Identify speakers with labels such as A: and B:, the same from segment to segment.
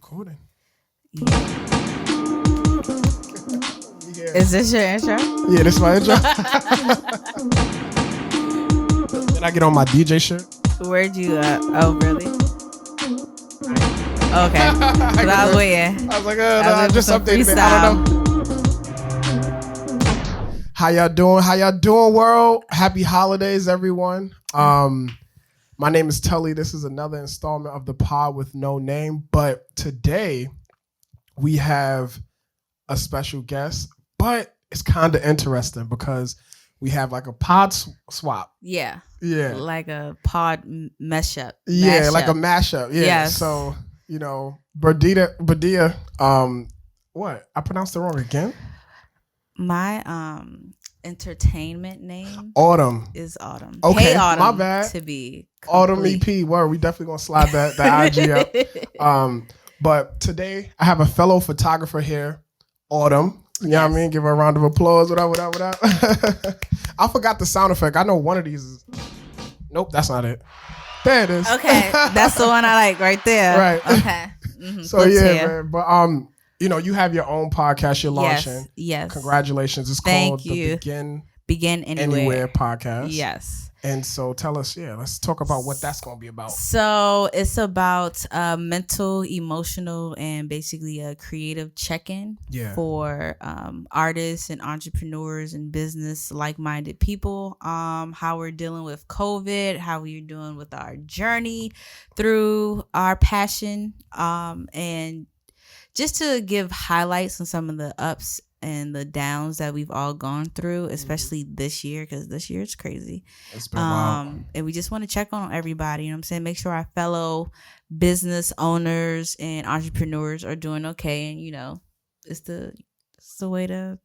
A: Recording.
B: Yeah. Is this your intro?
A: Yeah, this is my intro. Then I get on my DJ shirt.
B: Where'd you oh really? Okay. I was waiting.
A: I was like, I just updated it. I don't know. How y'all doing? How y'all doing, world? Happy holidays, everyone. My name is Tully. This is another installment of the pod with no name. But today we have a special guest, but it's kind of interesting because we have like a pod swap.
B: Yeah.
A: Yeah.
B: Like a pod mashup.
A: Yeah, like a mashup. Yeah.
B: Yes.
A: So, you know, Badia, what? I pronounced it wrong again?
B: My entertainment name
A: Autumn
B: is Autumn.
A: Okay,
B: hey, Autumn,
A: my bad.
B: To be
A: Autumn
B: complete.
A: EP. Word, we definitely gonna slide the IG up. But today I have a fellow photographer here, Autumn. You know what I mean? Give her a round of applause. Whatever. I forgot the sound effect. I know one of these is. Nope, that's not it. There it is.
B: Okay, that's the one I like right there.
A: Right.
B: Okay. Mm-hmm.
A: So yeah, man. But you know, you have your own podcast you're launching.
B: Yes.
A: Congratulations. It's called the
B: Begin Anywhere
A: podcast.
B: Yes.
A: And so tell us, let's talk about what that's going to be about.
B: So it's about mental, emotional, and basically a creative check-in for artists and entrepreneurs and business like-minded people. How we're dealing with COVID, how we're doing with our journey through our passion, and just to give highlights on some of the ups and the downs that we've all gone through, especially this year, because this year is crazy.
A: It's been wild.
B: And we just want to check on everybody, you know what I'm saying? Make sure our fellow business owners and entrepreneurs are doing okay. And, you know, it's the way to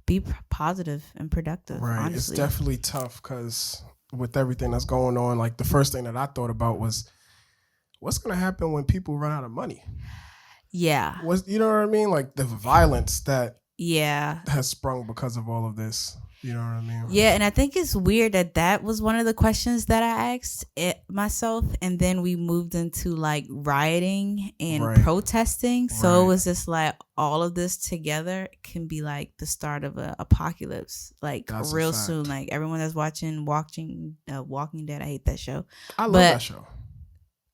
B: be positive and productive.
A: Right.
B: Honestly.
A: It's definitely tough because with everything that's going on, like the first thing that I thought about was what's going to happen when people run out of money?
B: Yeah.
A: You know what I mean? Like the violence that has sprung because of all of this. You know what I mean?
B: Yeah, and I think it's weird that was one of the questions that I asked myself, and then we moved into like rioting and protesting. So it was just like all of this together can be like the start of an apocalypse, like that's real soon. Like everyone that's watching Walking Dead, I hate that show.
A: I love that show.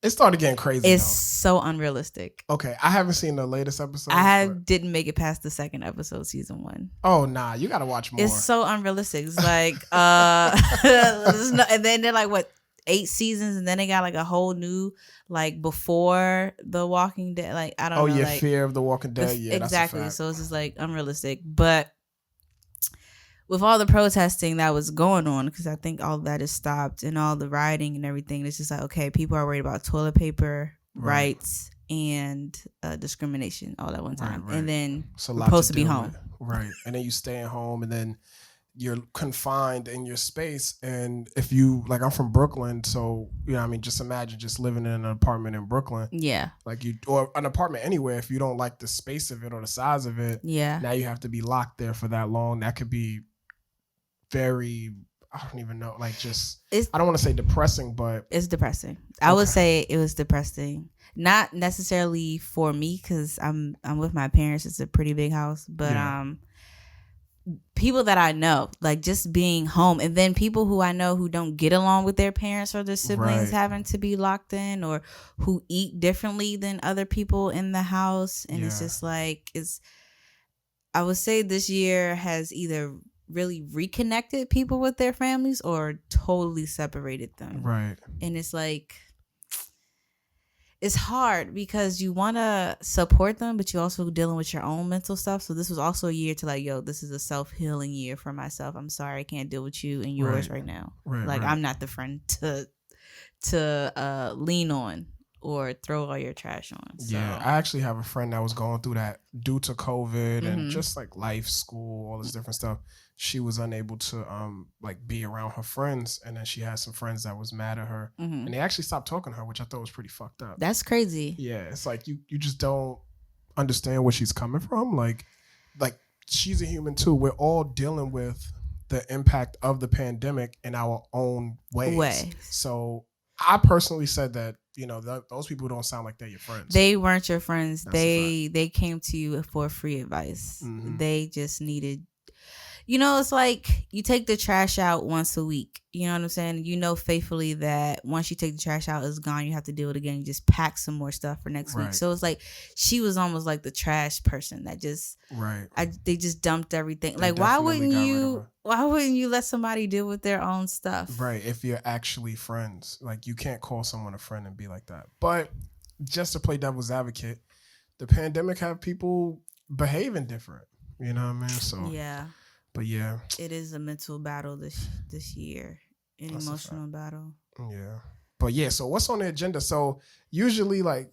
A: It started getting crazy.
B: It's so unrealistic.
A: Okay, I haven't seen the latest episode.
B: Didn't make it past the second episode, season 1.
A: Oh nah, you gotta watch more.
B: It's so unrealistic. It's like and then they're like 8 seasons, and then they got like a whole new like before the Walking Dead. Like I don't know. Oh yeah,
A: like, Fear of the Walking Dead. Yeah,
B: exactly.
A: That's a fact.
B: So it's just like unrealistic, but. With all the protesting that was going on, because I think all of that is stopped and all the rioting and everything, it's just like, okay, people are worried about toilet paper, rights, and discrimination all at one time. Right. And then we're supposed to be home.
A: Right. And then you stay at home and then you're confined in your space. And if you, like I'm from Brooklyn, so, you know what I mean, just imagine just living in an apartment in Brooklyn.
B: Yeah.
A: Like or an apartment anywhere, if you don't like the space of it or the size of it.
B: Yeah.
A: Now you have to be locked there for that long. That could be very, I don't even know, like I don't want to say depressing, but
B: it's depressing. I would say it was depressing. Not necessarily for me because I'm with my parents. It's a pretty big house, but people that I know, like just being home, and then people who I know who don't get along with their parents or their siblings having to be locked in, or who eat differently than other people in the house, and it's just like I would say this year has either really reconnected people with their families or totally separated them.
A: Right.
B: And it's like, it's hard because you want to support them, but you're also dealing with your own mental stuff. So this was also a year to like, this is a self-healing year for myself. I'm sorry I can't deal with you and yours right now. Right, I'm not the friend to lean on or throw all your trash on. So.
A: Yeah, I actually have a friend that was going through that due to COVID and just like life, school, all this different stuff. She was unable to like be around her friends, and then she had some friends that was mad at her, and they actually stopped talking to her, which I thought was pretty fucked up.
B: That's crazy.
A: Yeah, it's like you just don't understand where she's coming from. Like she's a human too. We're all dealing with the impact of the pandemic in our own ways. So I personally said that those people don't sound like they're your friends.
B: They weren't your friends. They came to you for free advice.
A: Mm-hmm.
B: They just needed, it's like you take the trash out once a week. You know what I'm saying? You know faithfully that once you take the trash out, it's gone. You have to do it again. You just pack some more stuff for next week. So it's like she was almost like the trash person that just they just dumped everything. Like why wouldn't you let somebody deal with their own stuff?
A: Right. If you're actually friends, like you can't call someone a friend and be like that. But just to play devil's advocate, the pandemic have people behaving different. You know what I mean? So
B: yeah.
A: But yeah,
B: it is a mental battle this year, an emotional battle.
A: Yeah, but yeah. So what's on the agenda? So usually, like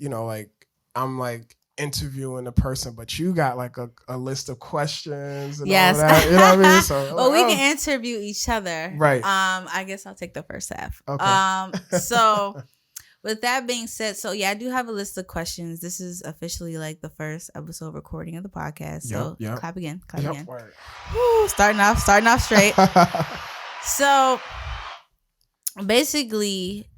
A: I'm like interviewing a person, but you got like a list of questions. And all that, you know what I mean? So
B: well, we can interview each other,
A: right?
B: I guess I'll take the first half.
A: Okay.
B: So. With that being said, so yeah, I do have a list of questions. This is officially like the first episode recording of the podcast. So clap again. Woo, starting off straight. So basically,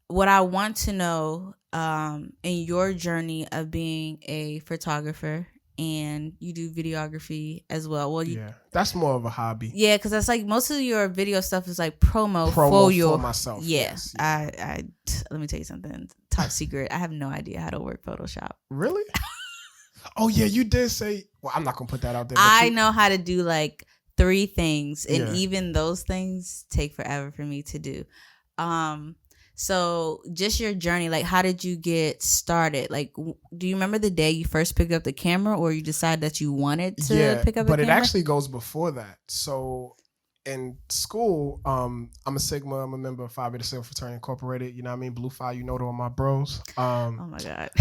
B: what I want to know in your journey of being a photographer, and you do videography as well. Well,
A: that's more of a hobby.
B: Yeah, because that's like most of your video stuff is like promo for
A: myself.
B: Yes, I let me tell you something. Top secret. I have no idea how to work Photoshop.
A: Really? Oh yeah, you did say. Well, I'm not gonna put that out there.
B: I know how to do like 3 things, and even those things take forever for me to do. So just your journey, like how did you get started? Like, do you remember the day you first picked up the camera, or you decided that you wanted to pick up the camera?
A: But it actually goes before that. So in school, I'm a Sigma. I'm a member of Phi Beta Sigma Fraternity Incorporated. You know what I mean? Blue Phi, to all my bros.
B: Oh my God.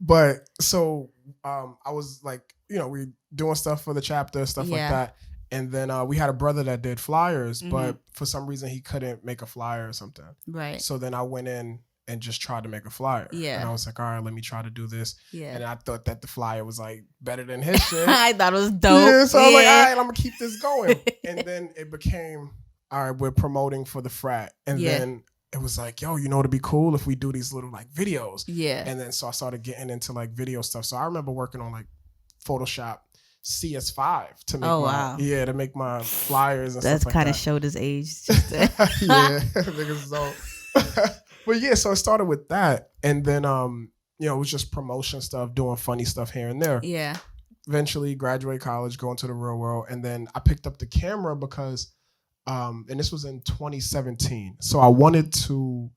A: But so I was like, we doing stuff for the chapter, stuff like that. And then we had a brother that did flyers, but for some reason he couldn't make a flyer or something. Right. So then I went in and just tried to make a flyer. Yeah. And I was like, all right, let me try to do this. Yeah. And I thought that the flyer was like better than his shit.
B: I thought it was dope.
A: Yeah. So I was like, all right, I'm gonna keep this going. And then it became, all right, we're promoting for the frat. And then it was like, yo, it'd be cool if we do these little like videos. Yeah. And then so I started getting into like video stuff. So I remember working on like Photoshop CS5 to make to make my flyers and stuff like that. That's
B: kind of showed his age.
A: Yeah, so. But yeah, so it started with that, and then it was just promotion stuff, doing funny stuff here and there. Yeah. Eventually, graduate college, go into the real world, and then I picked up the camera because, and this was in 2017. So I wanted to.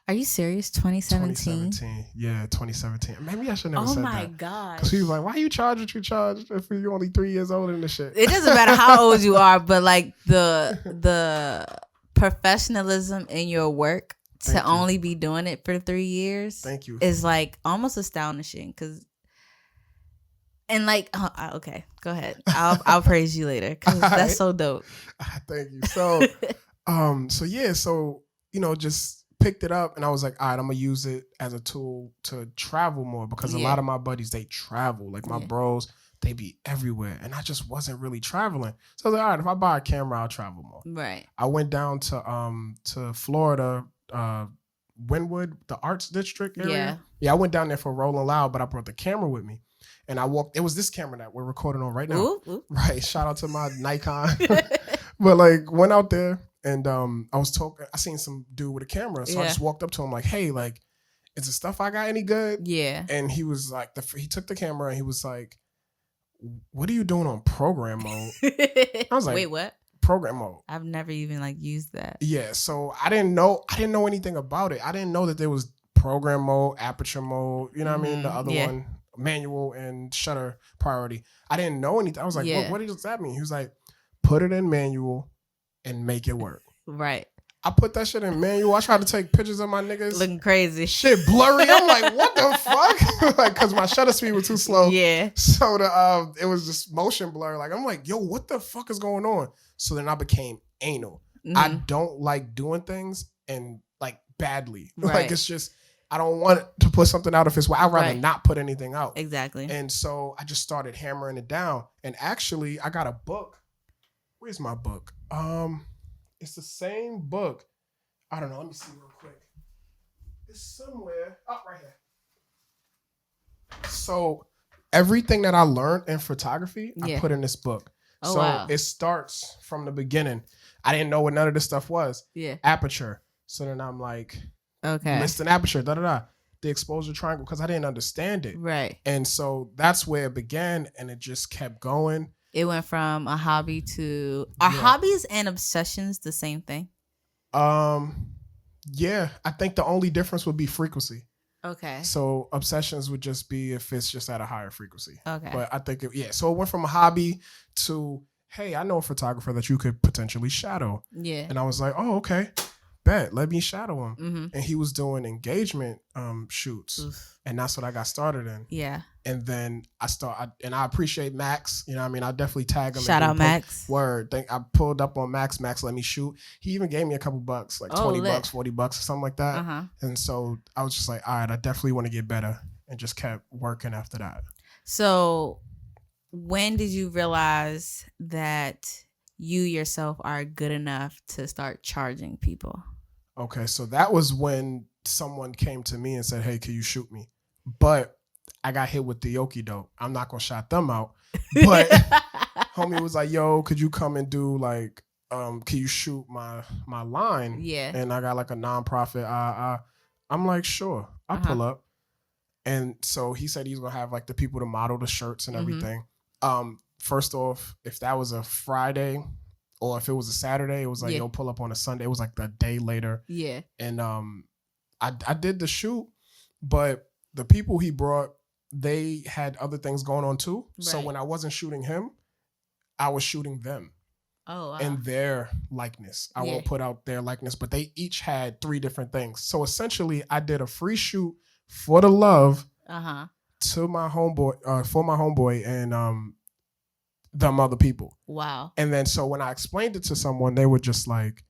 B: Are you serious? 2017?
A: 2017. Yeah, 2017. Maybe I should never said that.
B: Oh my God.
A: Because he was like, why you charge what you charge if you're only 3 years older than this shit?
B: It doesn't matter how old you are, but like the professionalism in your work to only be doing it for 3 years is like almost astonishing. And like, okay, go ahead. I'll praise you later because that's so dope.
A: Thank you. So, just picked it up and I was like, all right, I'm gonna use it as a tool to travel more because a lot of my buddies, they travel. Like my bros, they be everywhere. And I just wasn't really traveling. So I was like, all right, if I buy a camera, I'll travel more. Right. I went down to Florida, Wynwood, the Arts District area. Yeah, I went down there for Rolling Loud, but I brought the camera with me. And I walked, it was this camera that we're recording on right now. Ooh. Right. Shout out to my Nikon. But like went out there. And I seen some dude with a camera. So I just walked up to him like, hey, like, is the stuff I got any good? Yeah. And he was like, he took the camera and he was like, what are you doing on program mode? I was like,
B: wait, what?
A: Program mode.
B: I've never even like used that.
A: Yeah. So I didn't know anything about it. I didn't know that there was program mode, aperture mode, you know what I mean? The other one, manual and shutter priority. I didn't know anything. I was like, what does that mean? He was like, put it in manual and make it work. Right. I put that shit in manual. I tried to take pictures of my niggas.
B: Looking crazy.
A: Shit blurry. I'm like, what the fuck? Like, cause my shutter speed was too slow. Yeah. So it was just motion blur. Like, I'm like, yo, what the fuck is going on? So then I became anal. Mm-hmm. I don't like doing things and like badly. Right. Like it's just, I don't want to put something out if it's I'd rather not put anything out. Exactly. And so I just started hammering it down. And actually I got a book. Where's my book? It's the same book. I don't know. Let me see real quick. It's somewhere. Oh, right here. So everything that I learned in photography, I put in this book.
B: Oh,
A: so
B: wow.
A: It starts from the beginning. I didn't know what none of this stuff was.
B: Yeah.
A: Aperture. So then I'm like, listing aperture, the exposure triangle, because I didn't understand it.
B: Right.
A: And so that's where it began, and it just kept going.
B: It went from a hobby to... Are hobbies and obsessions the same thing?
A: Yeah. I think the only difference would be frequency.
B: Okay.
A: So obsessions would just be if it's just at a higher frequency.
B: Okay.
A: But I think, so it went from a hobby to, hey, I know a photographer that you could potentially shadow. Yeah. And I was like, oh, okay. Bet, let me shadow him. Mm-hmm. And he was doing engagement shoots. Oof. And that's what I got started in. Yeah. And then I appreciate Max. You know what I mean? I definitely tag him.
B: Shout out Max.
A: Word. I pulled up on Max. Max let me shoot. He even gave me a couple bucks, like $20, $40 or something like that. Uh-huh. And so I was just like, all right, I definitely want to get better, and just kept working after that.
B: So when did you realize that you yourself are good enough to start charging people?
A: Okay, so that was when someone came to me and said, hey, can you shoot me? But I got hit with the okie doke. I'm not going to shout them out. But homie was like, yo, could you come and do like, can you shoot my line? Yeah. And I got like a nonprofit. I'm like, sure, I'll pull up. And so he said he's going to have like the people to model the shirts and everything. First off, if that was a Friday or if it was a Saturday, it was like, yo, pull up on a Sunday. It was like the day later. Yeah. And I did the shoot, but the people he brought, they had other things going on too. Right. So when I wasn't shooting him, I was shooting them. Oh, wow. And their likeness. I won't put out their likeness, but they each had 3 different things. So essentially, I did a free shoot for the love to my homeboy, for my homeboy and them other people. Wow. And then so when I explained it to someone, they were just like,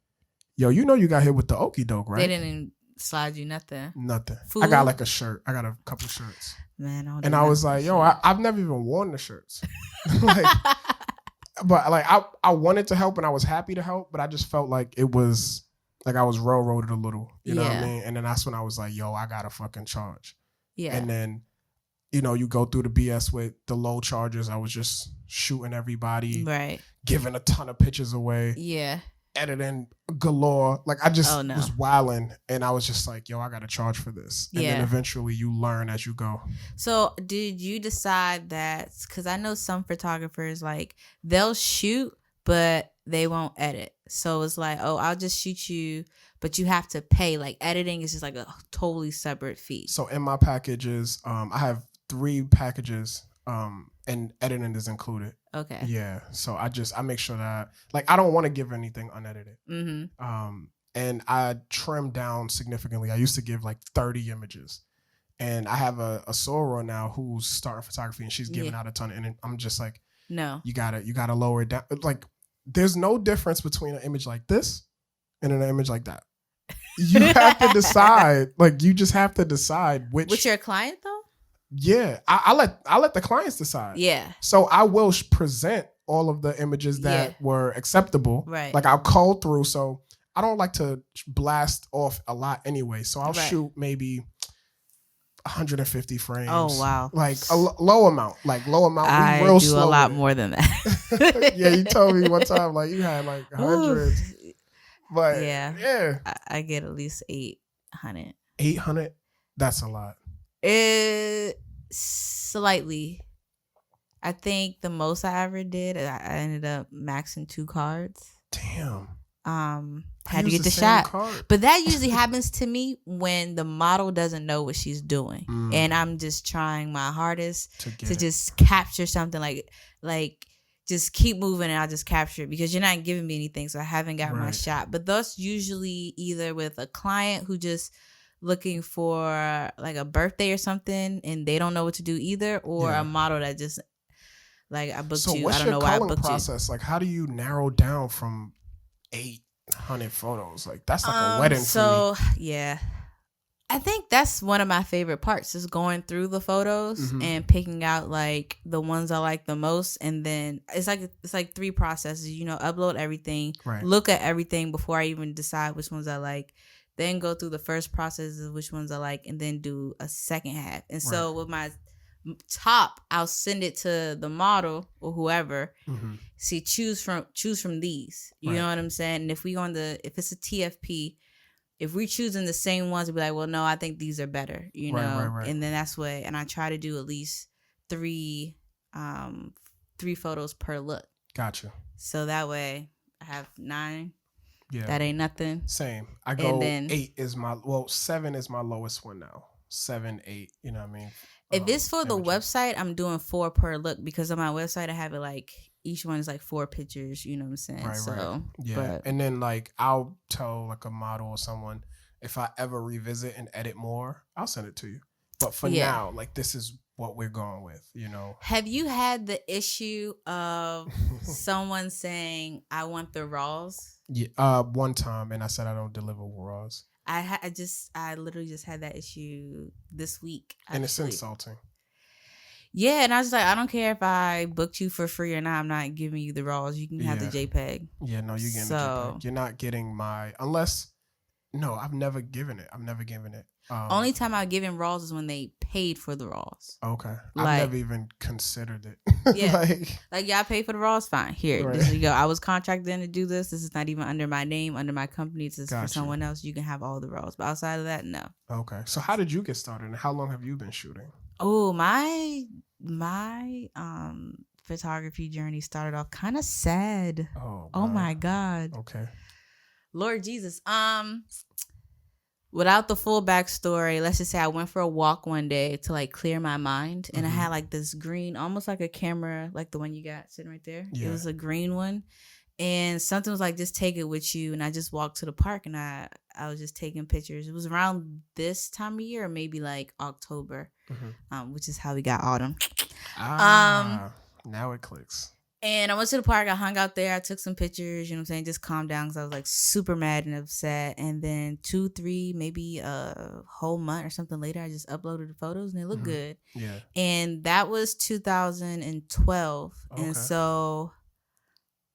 A: yo, you know you got hit with the okie doke, right?
B: They didn't slide you nothing.
A: Nothing. Food? I got like a shirt. I got a couple shirts. Man, I was like, yo, I've never even worn the shirts. But like I wanted to help and I was happy to help, but I just felt like it was like I was railroaded a little. You know what I mean? And then that's when I was like, yo, I gotta fucking charge. Yeah. And then, you know, you go through the BS with the low charges. I was just shooting everybody. Right. Giving a ton of pictures away. Yeah. Editing galore. Like I just was wilding, and I was just like, yo, I gotta charge for this. And then eventually you learn as you go.
B: So did you decide that, because I know some photographers, like they'll shoot but they won't edit, so it's like, oh, I'll just shoot you but you have to pay. Like editing is just like a totally separate fee.
A: So in my packages, I have 3 packages, and editing is included. Okay. Yeah. So I make sure that, like, I don't want to give anything unedited. Mm-hmm. And I trim down significantly. I used to give like 30 images, and I have a soror now who's starting photography, and she's giving out a ton. And I'm just like, no, you gotta lower it down. Like, there's no difference between an image like this and an image like that. You have to decide. Like, you just have to decide which.
B: With your client though?
A: Yeah, I let the clients decide. Yeah. So I will present all of the images that were acceptable. Right. Like I'll call through. So I don't like to blast off a lot anyway. So I'll shoot maybe 150 frames. Oh wow. Like a low amount.
B: I real do slowly. A lot more than that.
A: Yeah, you told me one time like you had like hundreds. But yeah.
B: I get at least 800.
A: 800? That's a lot.
B: Slightly. I think the most I ever did, I ended up maxing 2 cards.
A: Damn.
B: Had to get the shot. Card. But that usually happens to me when the model doesn't know what she's doing. And I'm just trying my hardest to just capture something, like just keep moving and I'll just capture it, because you're not giving me anything, so I haven't got my shot. But that's usually either with a client who just looking for like a birthday or something and they don't know what to do either, or a model that just like, I booked you. I don't know why I booked you. So what's your calling process? Like, how do you narrow down from 800 photos? Like, that's like a wedding for me. Yeah, I think that's one of my favorite parts, is going through the photos and picking out like the ones I like the most. And then it's like 3 processes, you know, upload everything, look at everything before I even decide which ones I like. then go through the first process of which ones I like, and then do a second half. And so with my top, I'll send it to the model or whoever. See, choose from these. You know what I'm saying? And if it's a TFP, if we're choosing the same ones, we'll be like, well, no, I think these are better. You know, and then that's what. And I try to do at least three photos per look.
A: Gotcha.
B: So that way I have 9.
A: Yeah.
B: That ain't nothing.
A: Same. I go 8 is 7 is my lowest one now. 7, 8. You know what I mean?
B: If it's for the website, I'm doing 4 per look, because on my website I have it like each one is like 4 pictures. You know what I'm saying?
A: Right. Yeah. And then like I'll tell like a model or someone, if I ever revisit and edit more, I'll send it to you. But for now, like this is what we're going with, you know. Have you had the issue of
B: someone saying, I want the raws?
A: Yeah, one time, and I said I don't deliver raws.
B: I literally just had that issue this week. Actually.
A: And it's insulting.
B: Yeah, and I was like, I don't care if I booked you for free or not. I'm not giving you the raws. You can have the JPEG.
A: Yeah, no, you're getting the JPEG. You're not getting I've never given it. Only
B: time I've given raws is when they paid for the raws.
A: Okay. I've never even considered it.
B: Yeah. like y'all pay for the raws? Fine. Here, this you go. I was contracted in to do this. This is not even under my name, under my company. This is for someone else. You can have all the raws. But outside of that, no.
A: Okay. So how did you get started, and how long have you been shooting?
B: Oh, my photography journey started off kind of sad. Oh my God.
A: Okay.
B: Lord Jesus. Without the full backstory, let's just say I went for a walk one day to like clear my mind, and I had like this green, almost like a camera, like the one you got sitting right there. Yeah. It was a green one, and something was like, just take it with you. And I just walked to the park, and I was just taking pictures. It was around this time of year, or maybe like October, which is how we got autumn.
A: Now it clicks.
B: And I went to the park. I hung out there. I took some pictures, you know what I'm saying? Just calmed down because I was like super mad and upset. And then 2, 3, maybe a whole month or something later, I just uploaded the photos and they looked good.
A: Yeah.
B: And that was 2012.
A: Okay.
B: And so,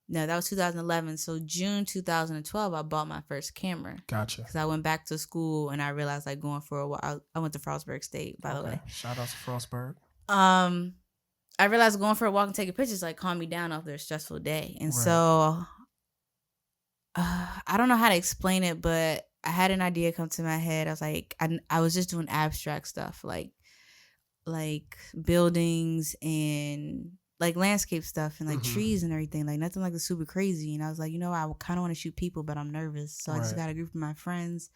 B: no, that was 2011. So June 2012, I bought my first camera.
A: Gotcha.
B: Because I went back to school and I realized like going for a while. I went to Frostburg State, by the way.
A: Shout out to Frostburg.
B: I realized going for a walk and taking pictures like calmed me down after a stressful day. And so I don't know how to explain it, but I had an idea come to my head. I was like, I was just doing abstract stuff like buildings and like landscape stuff and like trees and everything, like nothing like the super crazy. And I was like, I kind of want to shoot people, but I'm nervous. So I just got a group of my friends.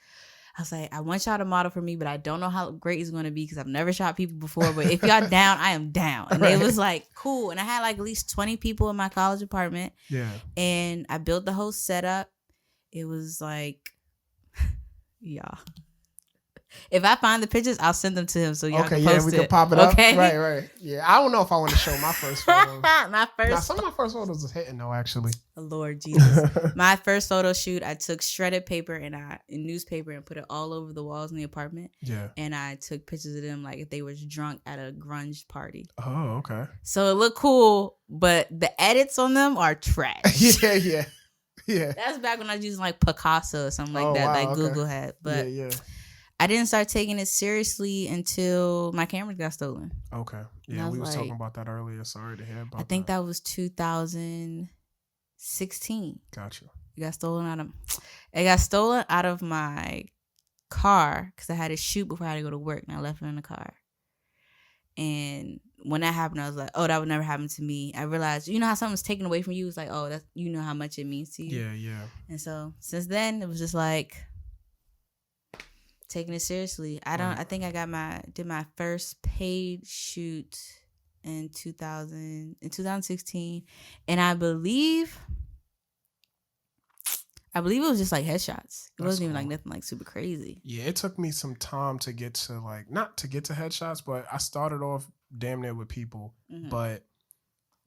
B: I was like, I want y'all to model for me, but I don't know how great it's going to be because I've never shot people before. But if y'all down, I am down. And it was like, cool. And I had like at least 20 people in my college apartment.
A: Yeah.
B: And I built the whole setup. It was like, y'all. If I find the pictures, I'll send them to him so y'all can post it.
A: We can pop it up. Right. Yeah, I don't know if I want to show my first photos. Some of my first photos is hitting though, actually.
B: Lord Jesus. My first photo shoot, I took shredded paper and newspaper and put it all over the walls in the apartment.
A: Yeah.
B: And I took pictures of them like if they was drunk at a grunge party.
A: Oh, okay.
B: So it looked cool, but the edits on them are trash.
A: Yeah.
B: That's back when I was using like Picasso or something like that, like Google had. But
A: yeah.
B: I didn't start taking it seriously until my cameras got stolen.
A: Okay. Yeah, we was talking about that earlier. Sorry to hear about that.
B: I think that was 2016.
A: Gotcha.
B: It got stolen out of my car because I had to shoot before I had to go to work, and I left it in the car. And when that happened, I was like, oh, that would never happen to me. I realized, how something's taken away from you? It's like, oh, that's, how much it means to you.
A: Yeah.
B: And so since then, it was just like taking it seriously. I think I did my first paid shoot in 2016, and I believe it was just like headshots. It wasn't even like nothing like super crazy.
A: Yeah, it took me some time to get to not to get to headshots, but I started off damn near with people, but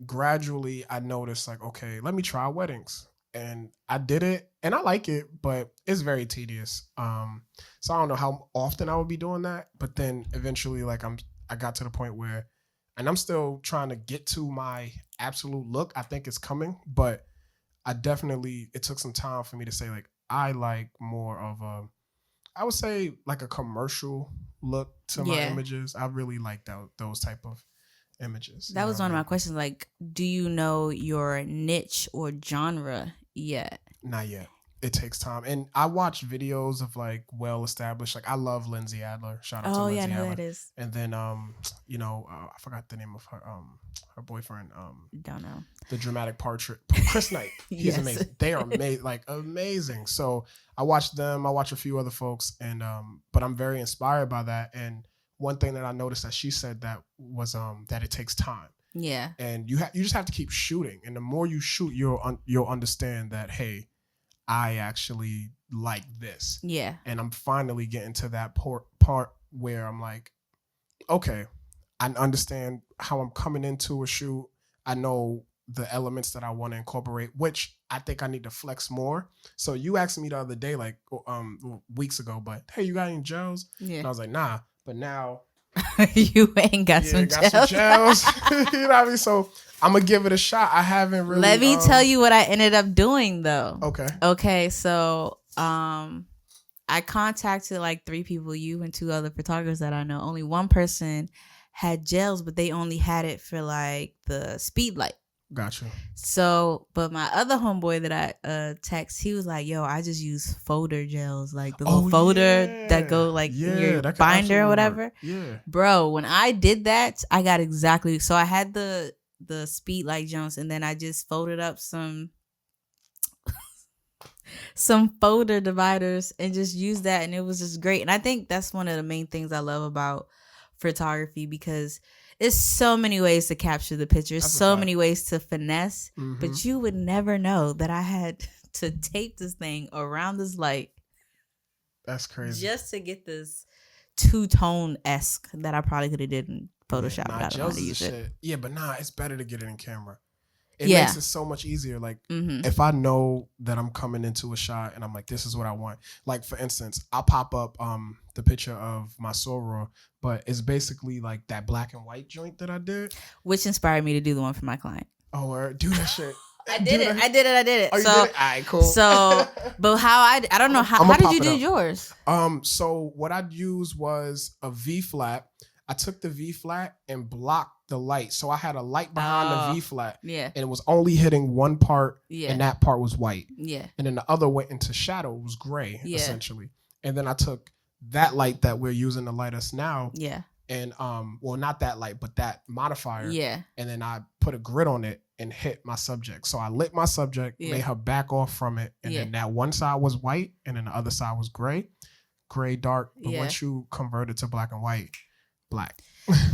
A: gradually I noticed like, okay, let me try weddings. And I did it, and I like it, but it's very tedious. So I don't know how often I would be doing that. But then eventually, like I got to the point where, and I'm still trying to get to my absolute look. I think it's coming, but it took some time for me to say like I like more of I would say like a commercial look to my images. I really like those type of images.
B: That was one of my questions. Like, do you know your niche or genre yet?
A: Not yet. It takes time. And I watch videos of like well-established, like I love Lindsay Adler. Shout out to Lindsay Adler. Oh, yeah, I know who that is. And then, I forgot the name of her boyfriend.
B: Don't know.
A: The dramatic portrait. Chris Knight. He's amazing. They are amazing. So I watch them. I watch a few other folks. And, but I'm very inspired by that. And one thing that I noticed that she said that was, that it takes time.
B: Yeah.
A: And you just have to keep shooting. And the more you shoot, you'll understand that, hey, I actually like this.
B: Yeah.
A: And I'm finally getting to that part where I'm like, okay, I understand how I'm coming into a shoot. I know the elements that I want to incorporate, which I think I need to flex more. So you asked me the other day, like weeks ago, but hey, you got any gels?
B: Yeah.
A: And I was like, nah. But now
B: you ain't got some gels.
A: You know what I mean? So I'm gonna give it a shot. I haven't really.
B: Let me tell you what I ended up doing though.
A: Okay.
B: So I contacted like 3 people, you and 2 other photographers that I know. Only one person had gels, but they only had it for like the speed light.
A: Gotcha.
B: So, but my other homeboy that I text, he was like, "Yo, I just use folder gels, like the little folder that go like in your binder or whatever."
A: Work. Yeah,
B: bro. When I did that, I got exactly. So I had the speed light jumps, and then I just folded up some folder dividers and just used that, and it was just great. And I think that's one of the main things I love about photography, because it's so many ways to capture the pictures, so many ways to finesse, but you would never know that I had to tape this thing around this light.
A: That's crazy.
B: Just to get this 2-tone-esque that I probably could have did in Photoshop.
A: Yeah,
B: I don't know how to use it.
A: Yeah, but it's better to get it in camera. It makes it so much easier. Like if I know that I'm coming into a shot and I'm like, this is what I want. Like for instance, I'll pop up the picture of my soror, but it's basically like that black and white joint that I did.
B: Which inspired me to do the one for my client.
A: Oh, do that shit.
B: I did it. Oh, you did it?
A: All right, cool.
B: So, but I don't know how did you do yours?
A: So what I'd use was a V flat. I took the V flat and blocked the light. So I had a light behind the V flat.
B: Yeah.
A: And it was only hitting one part. Yeah. And that part was white.
B: Yeah.
A: And then the other went into shadow. It was gray, essentially. And then I took that light that we're using to light us now.
B: Yeah.
A: And well, not that light, but that modifier.
B: Yeah.
A: And then I put a grid on it and hit my subject. So I lit my subject, made her back off from it. And then that one side was white and then the other side was gray, dark. But once you convert it to black and white, black.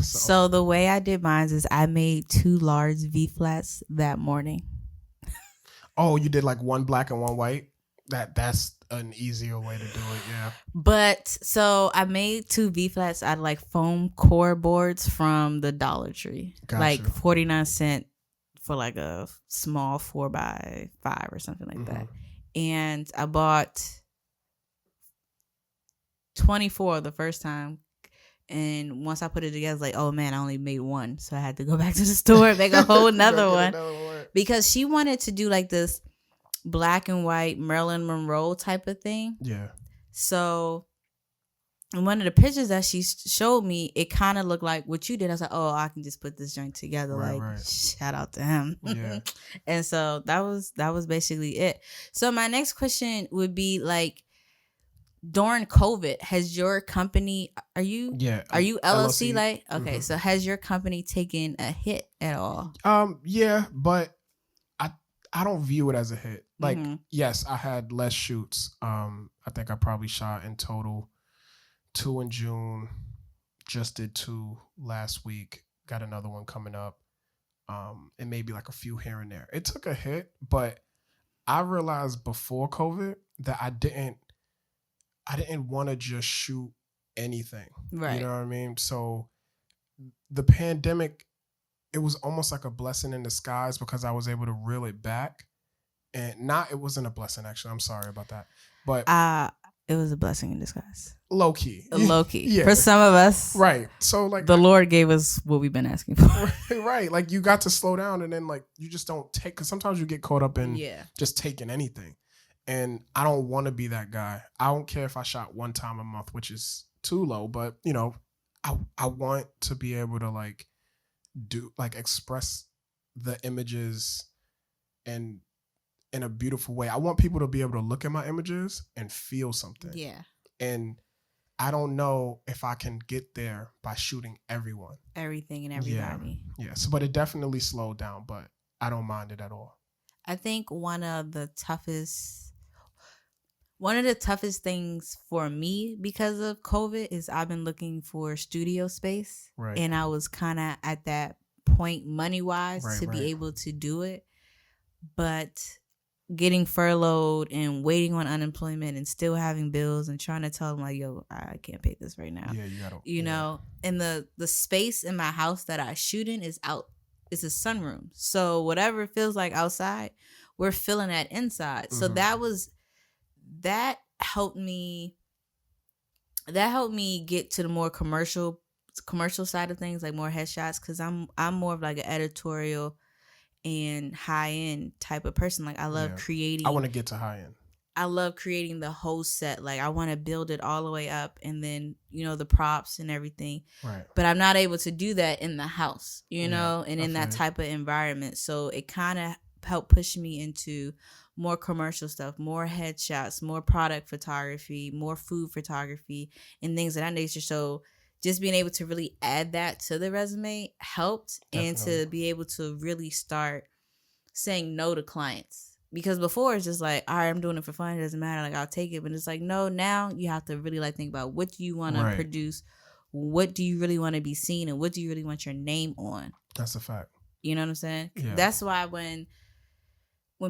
B: So the way I did mine is I made 2 large V flats that morning.
A: Oh, you did like one black and one white? That's an easier way to do it, yeah.
B: But so I made 2 V flats out of like foam core boards from the Dollar Tree. Gotcha. Like 49 cents for like a small 4x5 or something like that. And I bought 24 the first time. And once I put it together, I was like, oh man, I only made 1. So I had to go back to the store and make a whole nother one. Because she wanted to do like this black and white Marilyn Monroe type of thing.
A: Yeah.
B: So in one of the pictures that she showed me, it kind of looked like what you did. I was like, oh, I can just put this joint together. Right. Shout out to him.
A: Yeah.
B: And so that was basically it. So my next question would be like, during COVID, has your company, are you LLC like? Okay, so has your company taken a hit at all?
A: Yeah, but I don't view it as a hit. Like, yes, I had less shoots. I think I probably shot in total 2 in June, just did 2 last week, got another one coming up, and maybe like a few here and there. It took a hit, but I realized before COVID that I didn't want to just shoot anything.
B: Right.
A: You know what I mean? So the pandemic, it was almost like a blessing in disguise because I was able to reel it back. And it wasn't a blessing, actually. I'm sorry about that. But
B: it was a blessing in disguise.
A: Low key.
B: Yeah. For some of us.
A: Right. So like
B: the Lord gave us what we've been asking for.
A: Right. Like you got to slow down and then like you just don't take, because sometimes you get caught up in just taking anything. And I don't want to be that guy. I don't care if I shot one time a month, which is too low, but you know, I want to be able to like express the images and in a beautiful way. I want people to be able to look at my images and feel something.
B: Yeah.
A: And I don't know if I can get there by shooting
B: everything and everybody.
A: Yeah. So, but it definitely slowed down, but I don't mind it at all.
B: I think one of the toughest things for me because of COVID is I've been looking for studio space.
A: Right.
B: And I was kind of at that point money-wise to be able to do it. But getting furloughed and waiting on unemployment and still having bills and trying to tell them like, yo, I can't pay this right now.
A: Yeah, you gotta.
B: You know, and the space in my house that I shoot in is out. It's a sunroom. So whatever it feels like outside, we're feeling that inside. So that helped me get to the more commercial side of things, like more headshots, because I'm more of like an editorial and high end type of person. Like I love creating.
A: I want to get to high end.
B: I love creating the whole set. Like I want to build it all the way up, and then the props and everything.
A: Right.
B: But I'm not able to do that in the house, and in that type of environment. So it kind of helped push me into more commercial stuff, more headshots, more product photography, more food photography, and things of that nature. So just being able to really add that to the resume helped. Definitely. And to be able to really start saying no to clients. Because before it's just like, all right, I'm doing it for fun. It doesn't matter. Like, I'll take it. But it's like, no, now you have to really like think about what do you want to produce? What do you really want to be seen? And what do you really want your name on?
A: That's a fact.
B: You know what I'm saying?
A: Yeah.
B: That's why when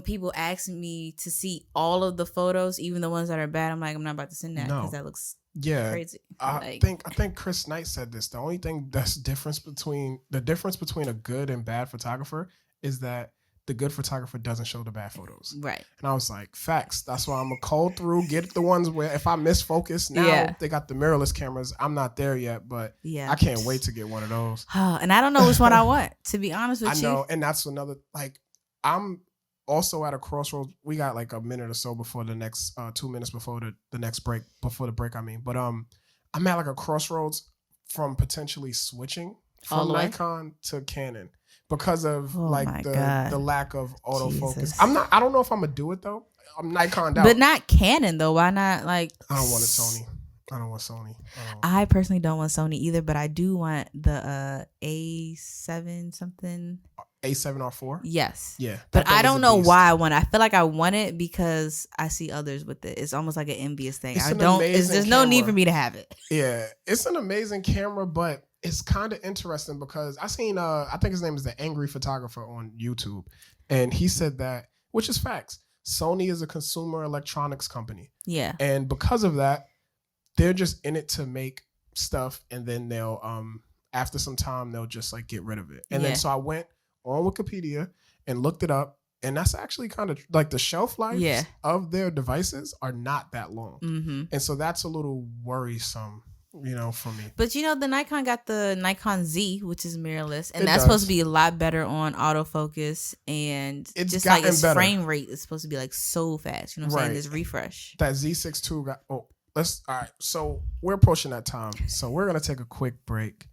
B: people ask me to see all of the photos, even the ones that are bad, I'm like, I'm not about to send that because that looks crazy.
A: I think Chris Knight said this. The only thing that's the difference between a good and bad photographer is that the good photographer doesn't show the bad photos.
B: Right.
A: And I was like, facts. That's why I'm going to call through, get the ones where if I miss focus, now they got the mirrorless cameras. I'm not there yet, but I can't wait to get one of those.
B: And I don't know which one I want, to be honest with you.
A: I know. And that's another, like, I'm also at a crossroads. We got like a minute or so before the next 2 minutes before the next break, but I'm at like a crossroads from potentially switching from Nikon to Canon because of the lack of autofocus. Jesus. I don't know if I'm gonna do it though. I'm Nikon'd out.
B: But not Canon though. Why not like
A: I don't want a Sony. I don't want Sony.
B: I personally don't want Sony either, but I do want the A7 something.
A: A7R4?
B: Yes.
A: Yeah.
B: But I don't know why I want it. I feel like I want it because I see others with it. It's almost like an envious thing. There's no need for me to have it.
A: Yeah. It's an amazing camera, but it's kind of interesting because I seen I think his name is the Angry Photographer on YouTube, and he said that, which is facts. Sony is a consumer electronics company.
B: Yeah.
A: And because of that, they're just in it to make stuff, and then they'll after some time they'll just like get rid of it. And then so I went on Wikipedia and looked it up, and that's actually kind of like the shelf life of their devices are not that long. Mm-hmm. And so that's a little worrisome, for me.
B: But the Nikon got the Nikon Z, which is mirrorless, and that's supposed to be a lot better on autofocus, and it's just like its frame rate is supposed to be like so fast. You know what I'm saying? This refresh.
A: That Z6 II got all right. So we're approaching that time. So we're gonna take a quick break.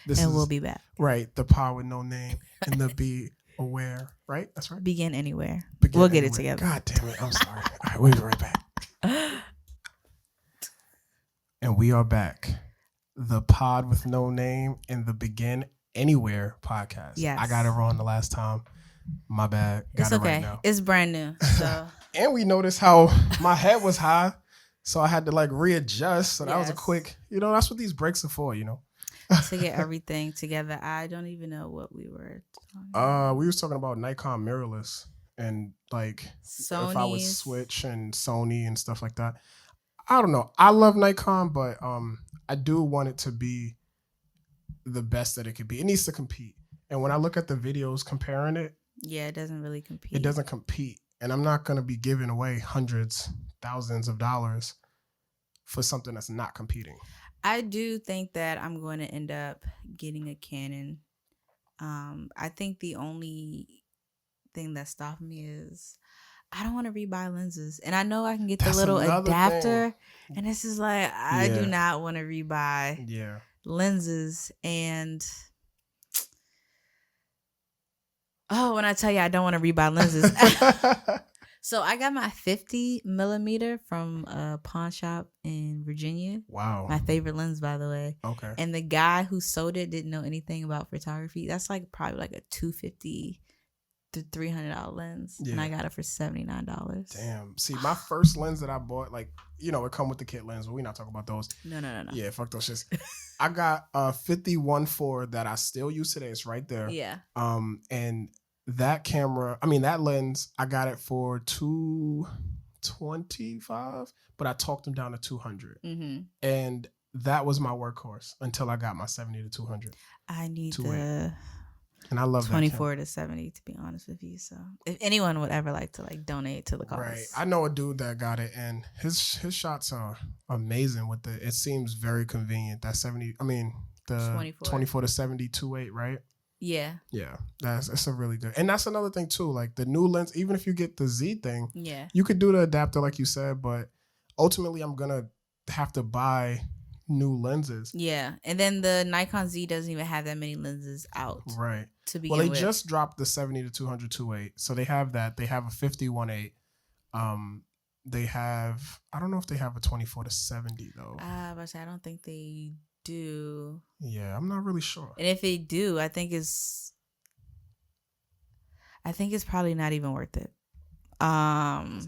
B: We'll be back.
A: Right. The Pod with No Name and the Be Aware. Right? That's right.
B: Begin Anywhere. We'll get it together.
A: God damn it. I'm sorry. All right. We'll be right back. And we are back. The Pod with No Name and the Begin Anywhere podcast.
B: Yes.
A: I got it wrong the last time. My bad. Got
B: it's
A: it
B: okay.
A: Right now.
B: It's brand new. So.
A: And we noticed how my head was high. So I had to like readjust. So that was a quick, that's what these breaks are for,
B: to get everything together. I don't even know what we were talking about.
A: We was talking about Nikon mirrorless and like
B: Sony's.
A: If I would switch and Sony and stuff like that. I don't know. I love Nikon, but I do want it to be the best that it could be. It needs to compete. And when I look at the videos comparing it,
B: it doesn't really compete.
A: It doesn't compete. And I'm not going to be giving away hundreds, thousands of dollars for something that's not competing.
B: I do think that I'm going to end up getting a Canon. I think the only thing that stopped me is I don't want to rebuy lenses, and I know I can get the little adapter, and this is like I do not want to rebuy lenses. And when I tell you I don't want to rebuy lenses. So I got my 50 millimeter from a pawn shop in Virginia.
A: Wow.
B: My favorite lens, by the way.
A: Okay.
B: And the guy who sold it didn't know anything about photography. That's like probably like a $250 to $300 lens. Yeah. And I got it for $79.
A: Damn. See, my first lens that I bought, like, you know, it come with the kit lens, but we're not talking about those.
B: No.
A: Yeah, fuck those shits. I got a 51.4 that I still use today. It's right there.
B: Yeah.
A: And that lens, I got it for $225, but I talked them down to $200. Mm-hmm. And that was my workhorse until I got my 70 to 200.
B: I need
A: and I love
B: 24 to 70, to be honest with you. So if anyone would ever like to like donate to the cause.
A: Right. I know a dude that got it, and his shots are amazing with it. It seems very convenient. That 24 to 70 2.8, right?
B: Yeah.
A: That's a really good, and that's another thing too. Like the new lens, even if you get the Z thing,
B: you
A: could do the adapter like you said, but ultimately I'm gonna have to buy new lenses.
B: Yeah, and then the Nikon Z doesn't even have that many lenses out.
A: Right.
B: To begin with.
A: They just dropped the 70 to 200 2.8, so they have that. They have a 51.8. They have, I don't know if they have a 24 to 70 though.
B: But I don't think they do.
A: Yeah, I'm not really sure.
B: And if they do, I think it's probably not even worth it.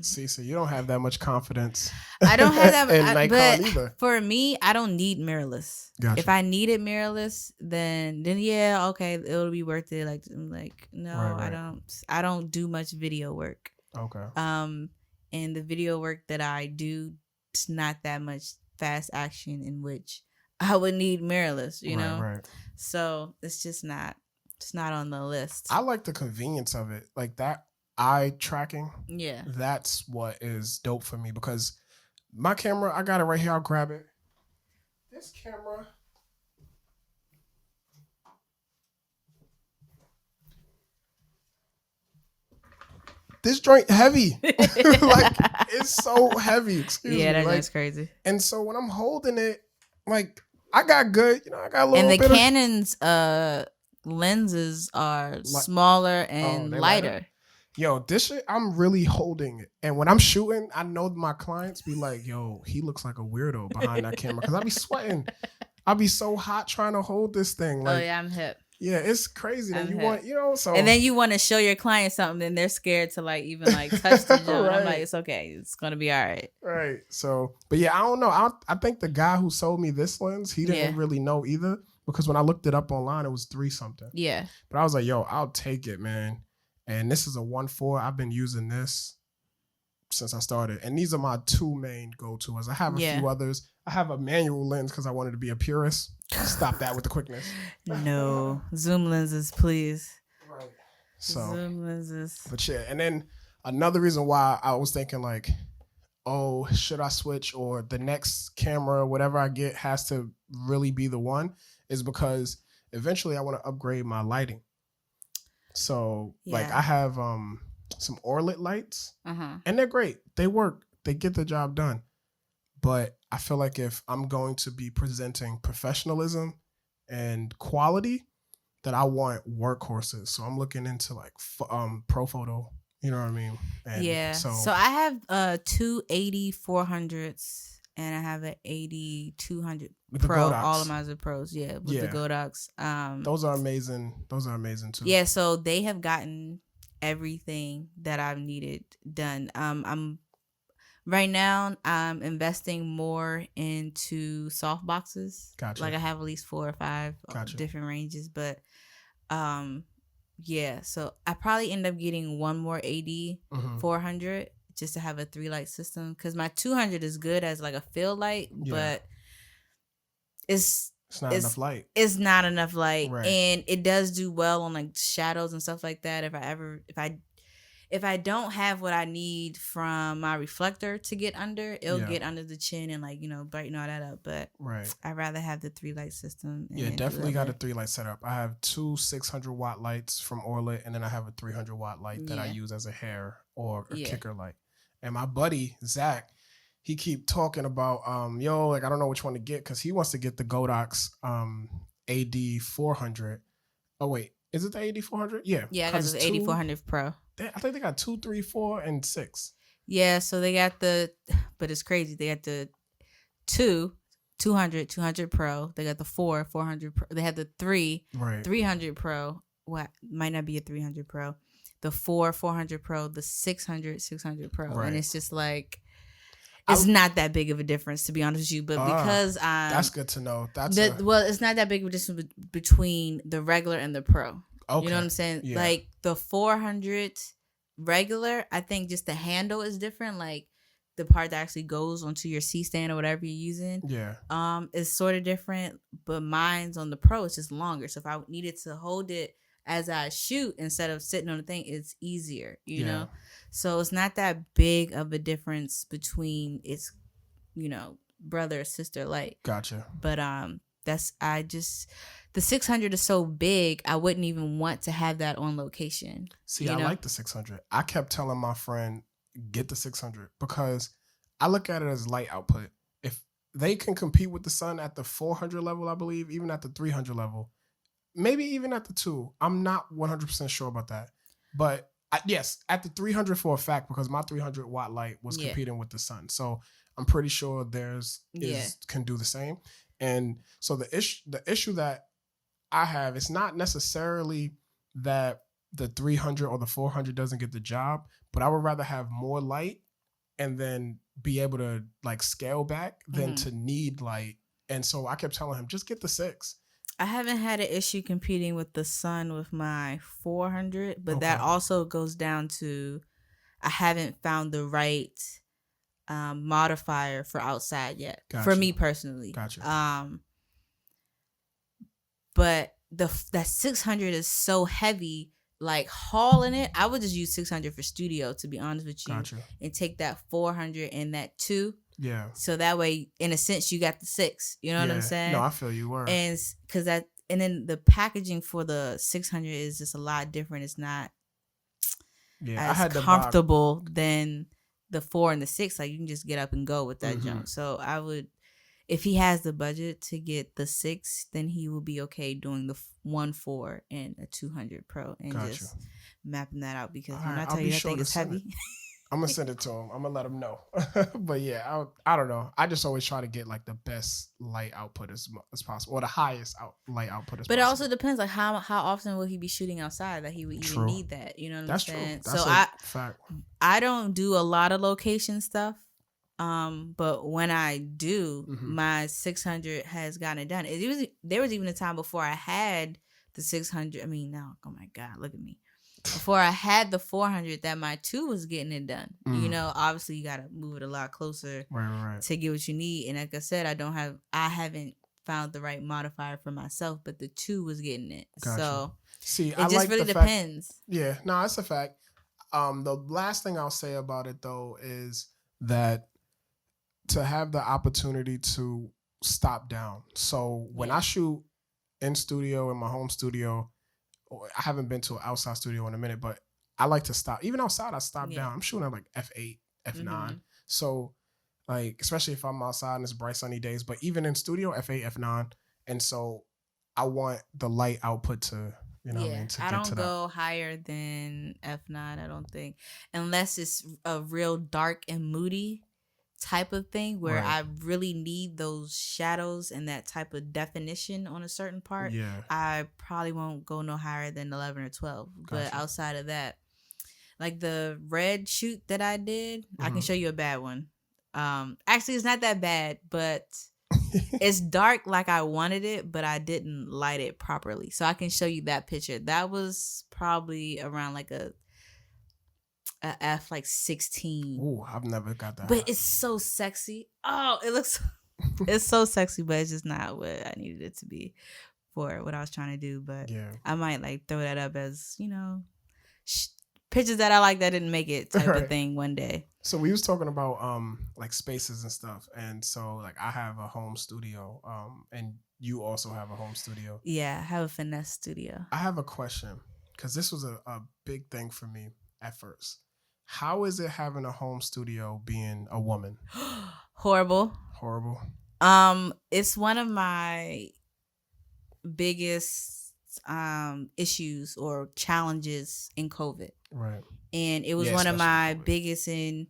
A: See, so you don't have that much confidence.
B: I don't have that
A: in Nikon either.
B: For me, I don't need mirrorless.
A: Gotcha.
B: If I needed mirrorless, then yeah, okay, it'll be worth it. Like no, right. I don't do much video work.
A: Okay.
B: And the video work that I do, it's not that much fast action in which I would need mirrorless, you know?
A: Right.
B: So it's just not on the list.
A: I like the convenience of it. Like that eye tracking.
B: Yeah.
A: That's what is dope for me, because my camera, I got it right here. I'll grab it. This camera. This joint heavy. Like it's so heavy. Excuse me.
B: Yeah,
A: that's
B: crazy.
A: And so when I'm holding it, like I got good, you know, I got a little
B: bit.
A: And
B: the Canon's lenses are smaller and lighter.
A: Yo, this shit, I'm really holding it. And when I'm shooting, I know my clients be like, yo, he looks like a weirdo behind that camera. Because I be sweating. I be so hot trying to hold this thing. Like,
B: I'm hip.
A: Yeah, it's crazy that want, you know, so.
B: And then you want to show your client something and they're scared to like even like touch the joint. Right. I'm like, it's okay. It's going to be all right.
A: Right. So, but yeah, I don't know. I think the guy who sold me this lens, he didn't really know either. Because when I looked it up online, it was 3 something.
B: Yeah.
A: But I was like, yo, I'll take it, man. And this is a 1.4. I've been using this since I started. And these are my 2 main go-tos. I have a few others. I have a manual lens because I wanted to be a purist. Stop that with the quickness.
B: No. Zoom lenses, please.
A: Right. So,
B: Zoom lenses.
A: But yeah, and then another reason why I was thinking like, oh, should I switch, or the next camera, whatever I get has to really be the one, is because eventually I want to upgrade my lighting. So like I have some Orlit lights, and they're great. They work. They get the job done. But I feel like if I'm going to be presenting professionalism and quality, that I want workhorses. So I'm looking into like pro photo. You know what I mean? And
B: So I have 2 80-400s and I have an 80-200 Pro. All of mine are pros. Yeah, with the Godox.
A: Those are amazing. Those are amazing too.
B: Yeah. So they have gotten everything that I've needed done. Right now, I'm investing more into soft boxes.
A: Gotcha.
B: Like I have at least 4 or 5 different ranges, but so I probably end up getting one more 80-400 just to have a 3 light system, because my 200 is good as like a field light, but it's not enough light. It's not enough light, right. And it does do well on like shadows and stuff like that. if I don't have what I need from my reflector to get under, it'll get under the chin and like, brighten all that up. But I'd rather have the 3-light system.
A: Yeah, definitely got a 3-light setup. I have 2 600-watt lights from Orlit, and then I have a 300-watt light that I use as a hair or a kicker light. And my buddy, Zach, he keep talking about, like, I don't know which one to get because he wants to get the Godox AD400. Oh, wait. Is it the AD400? Yeah.
B: Yeah, I got the AD400 Pro.
A: I think they got 2, 3, 4, and 6.
B: Yeah, so they got but it's crazy. They got the 200 Pro. They got the 400 Pro. They had the 300 Pro. What might not be a 300 Pro. The 400 Pro. The 600 Pro. Right. And it's just like, it's not that big of a difference, to be honest with you. But because
A: that's good to know.
B: It's not that big of a difference between the regular and the Pro. Okay. You know what I'm saying? Yeah. Like the 400 regular, I think just the handle is different. Like the part that actually goes onto your C-stand or whatever you're using. Yeah. Is sort of different, but mine's on the Pro, it's just longer. So if I needed to hold it as I shoot instead of sitting on the thing, it's easier, you know? So it's not that big of a difference between its, brother or sister light.
A: Gotcha.
B: But the 600 is so big, I wouldn't even want to have that on location.
A: See, I like the 600. I kept telling my friend, get the 600 because I look at it as light output. If they can compete with the sun at the 400 level, I believe, even at the 300 level, maybe even at the 2, I'm not 100% sure about that. But yes, at the 300 for a fact, because my 300 watt light was competing with the sun. So I'm pretty sure theirs can do the same. And so the issue that I have, it's not necessarily that the 300 or the 400 doesn't get the job, but I would rather have more light and then be able to like scale back than to need light. And so I kept telling him, just get the 6.
B: I haven't had an issue competing with the sun with my 400, but that also goes down to I haven't found the right modifier for outside yet. Gotcha. For me personally.
A: Gotcha.
B: But that 600 is so heavy, like hauling it. I would just use 600 for studio, to be honest with you.
A: Gotcha.
B: And take that 400 and that 2.
A: Yeah.
B: So that way, in a sense, you got the 6. You know what I'm saying?
A: No, I feel you were.
B: And then the packaging for the 600 is just a lot different. It's not as comfortable than the 4 and the 6. Like you can just get up and go with that jump. So I would, if he has the budget to get the 6, then he will be okay doing the 1.4 and a 200 Pro and just mapping that out because when I tell you that thing is heavy.
A: I'm going to send it to him. I'm going to let him know. But yeah, I don't know. I just always try to get like the best light output as possible or the highest light output as possible.
B: But it also depends like how often will he be shooting outside that he would even need that. You know what I'm saying?
A: That's a fact.
B: I don't do a lot of location stuff. But when I do, my 600 has gotten it done. There was even a time before I had the 600. I mean, no, oh my God, look at me. Before I had the 400, that my 2 was getting it done. Obviously you got to move it a lot closer to get what you need. And like I said, I haven't found the right modifier for myself, but the 2 was getting it. Gotcha. So
A: see,
B: it just really depends.
A: Yeah, no, that's a fact. The last thing I'll say about it though is that to have the opportunity to stop down. So when I shoot in studio, in my home studio, I haven't been to an outside studio in a minute, but I like to stop. Even outside, I stop down. I'm shooting at like F8, F9. So like, especially if I'm outside and it's bright sunny days, but even in studio, F8, F9. And so I want the light output to, you know what I mean? To
B: I don't go higher than F9, I don't think. Unless it's a real dark and moody type of thing where I really need those shadows and that type of definition on a certain part. I probably won't go no higher than 11 or 12. Gotcha. But outside of that, like the red shoot that I did, I can show you a bad one. Actually, it's not that bad, but it's dark like I wanted it, but I didn't light it properly. So I can show you that picture. That was probably around like a F like 16.
A: Ooh, I've never got that.
B: But it's so sexy. Oh, it's so sexy, but it's just not what I needed it to be for what I was trying to do. But I might like throw that up as, pictures that I like that didn't make it type of thing one day.
A: So we was talking about like spaces and stuff, and so like I have a home studio, and you also have a home studio.
B: Yeah, I have a finesse studio.
A: I have a question because this was a big thing for me at first. How is it having a home studio being a woman?
B: Horrible. It's one of my biggest issues or challenges in COVID.
A: Right.
B: And it was one of my biggest and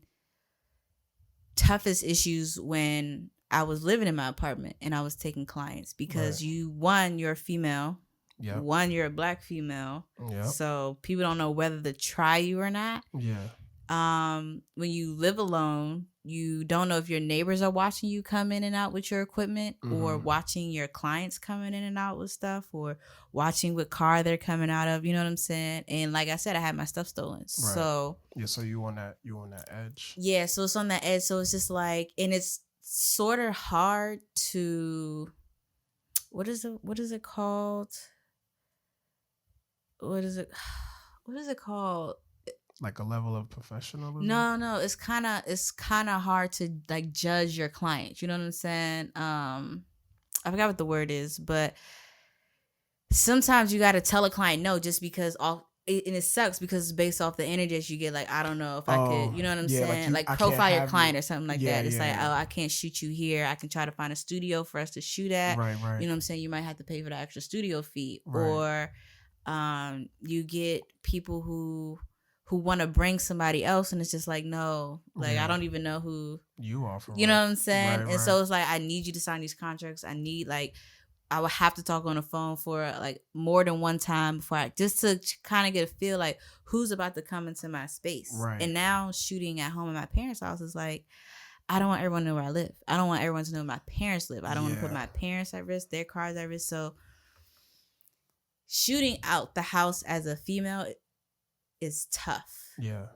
B: toughest issues when I was living in my apartment and I was taking clients because you're a female.
A: Yep.
B: You're a black female.
A: Yep.
B: So people don't know whether to try you or not.
A: Yeah.
B: When you live alone, you don't know if your neighbors are watching you come in and out with your equipment or watching your clients coming in and out with stuff or watching what car they're coming out of. You know what I'm saying? And like I said, I had my stuff stolen. Right. So
A: yeah, so you on that edge.
B: Yeah, so it's on that edge. So it's just like, and it's sort of hard to what is it called? What is it called?
A: Like a level of professionalism?
B: No, it's kind of hard to like judge your clients. You know what I'm saying? I forgot what the word is, but sometimes you got to tell a client no just because and it sucks because it's based off the energy that you get. Like, I don't know if I could, you know what I'm saying? Like profile your client or something like that. It's like, oh, I can't shoot you here. I can try to find a studio for us to shoot at.
A: Right.
B: You know what I'm saying? You might have to pay for the extra studio fee. Right. Or you get people who want to bring somebody else and it's just like, no, like I don't even know who
A: you are for.
B: You know what I'm saying? Right. So it's like, I need you to sign these contracts. I would have to talk on the phone for like more than one time before just to kind of get a feel like who's about to come into my space.
A: Right.
B: And now shooting at home at my parents' house is like, I don't want everyone to know where I live. I don't want everyone to know where my parents live. I don't want to put my parents at risk, their cars at risk. So shooting out the house as a female is tough.
A: Yeah.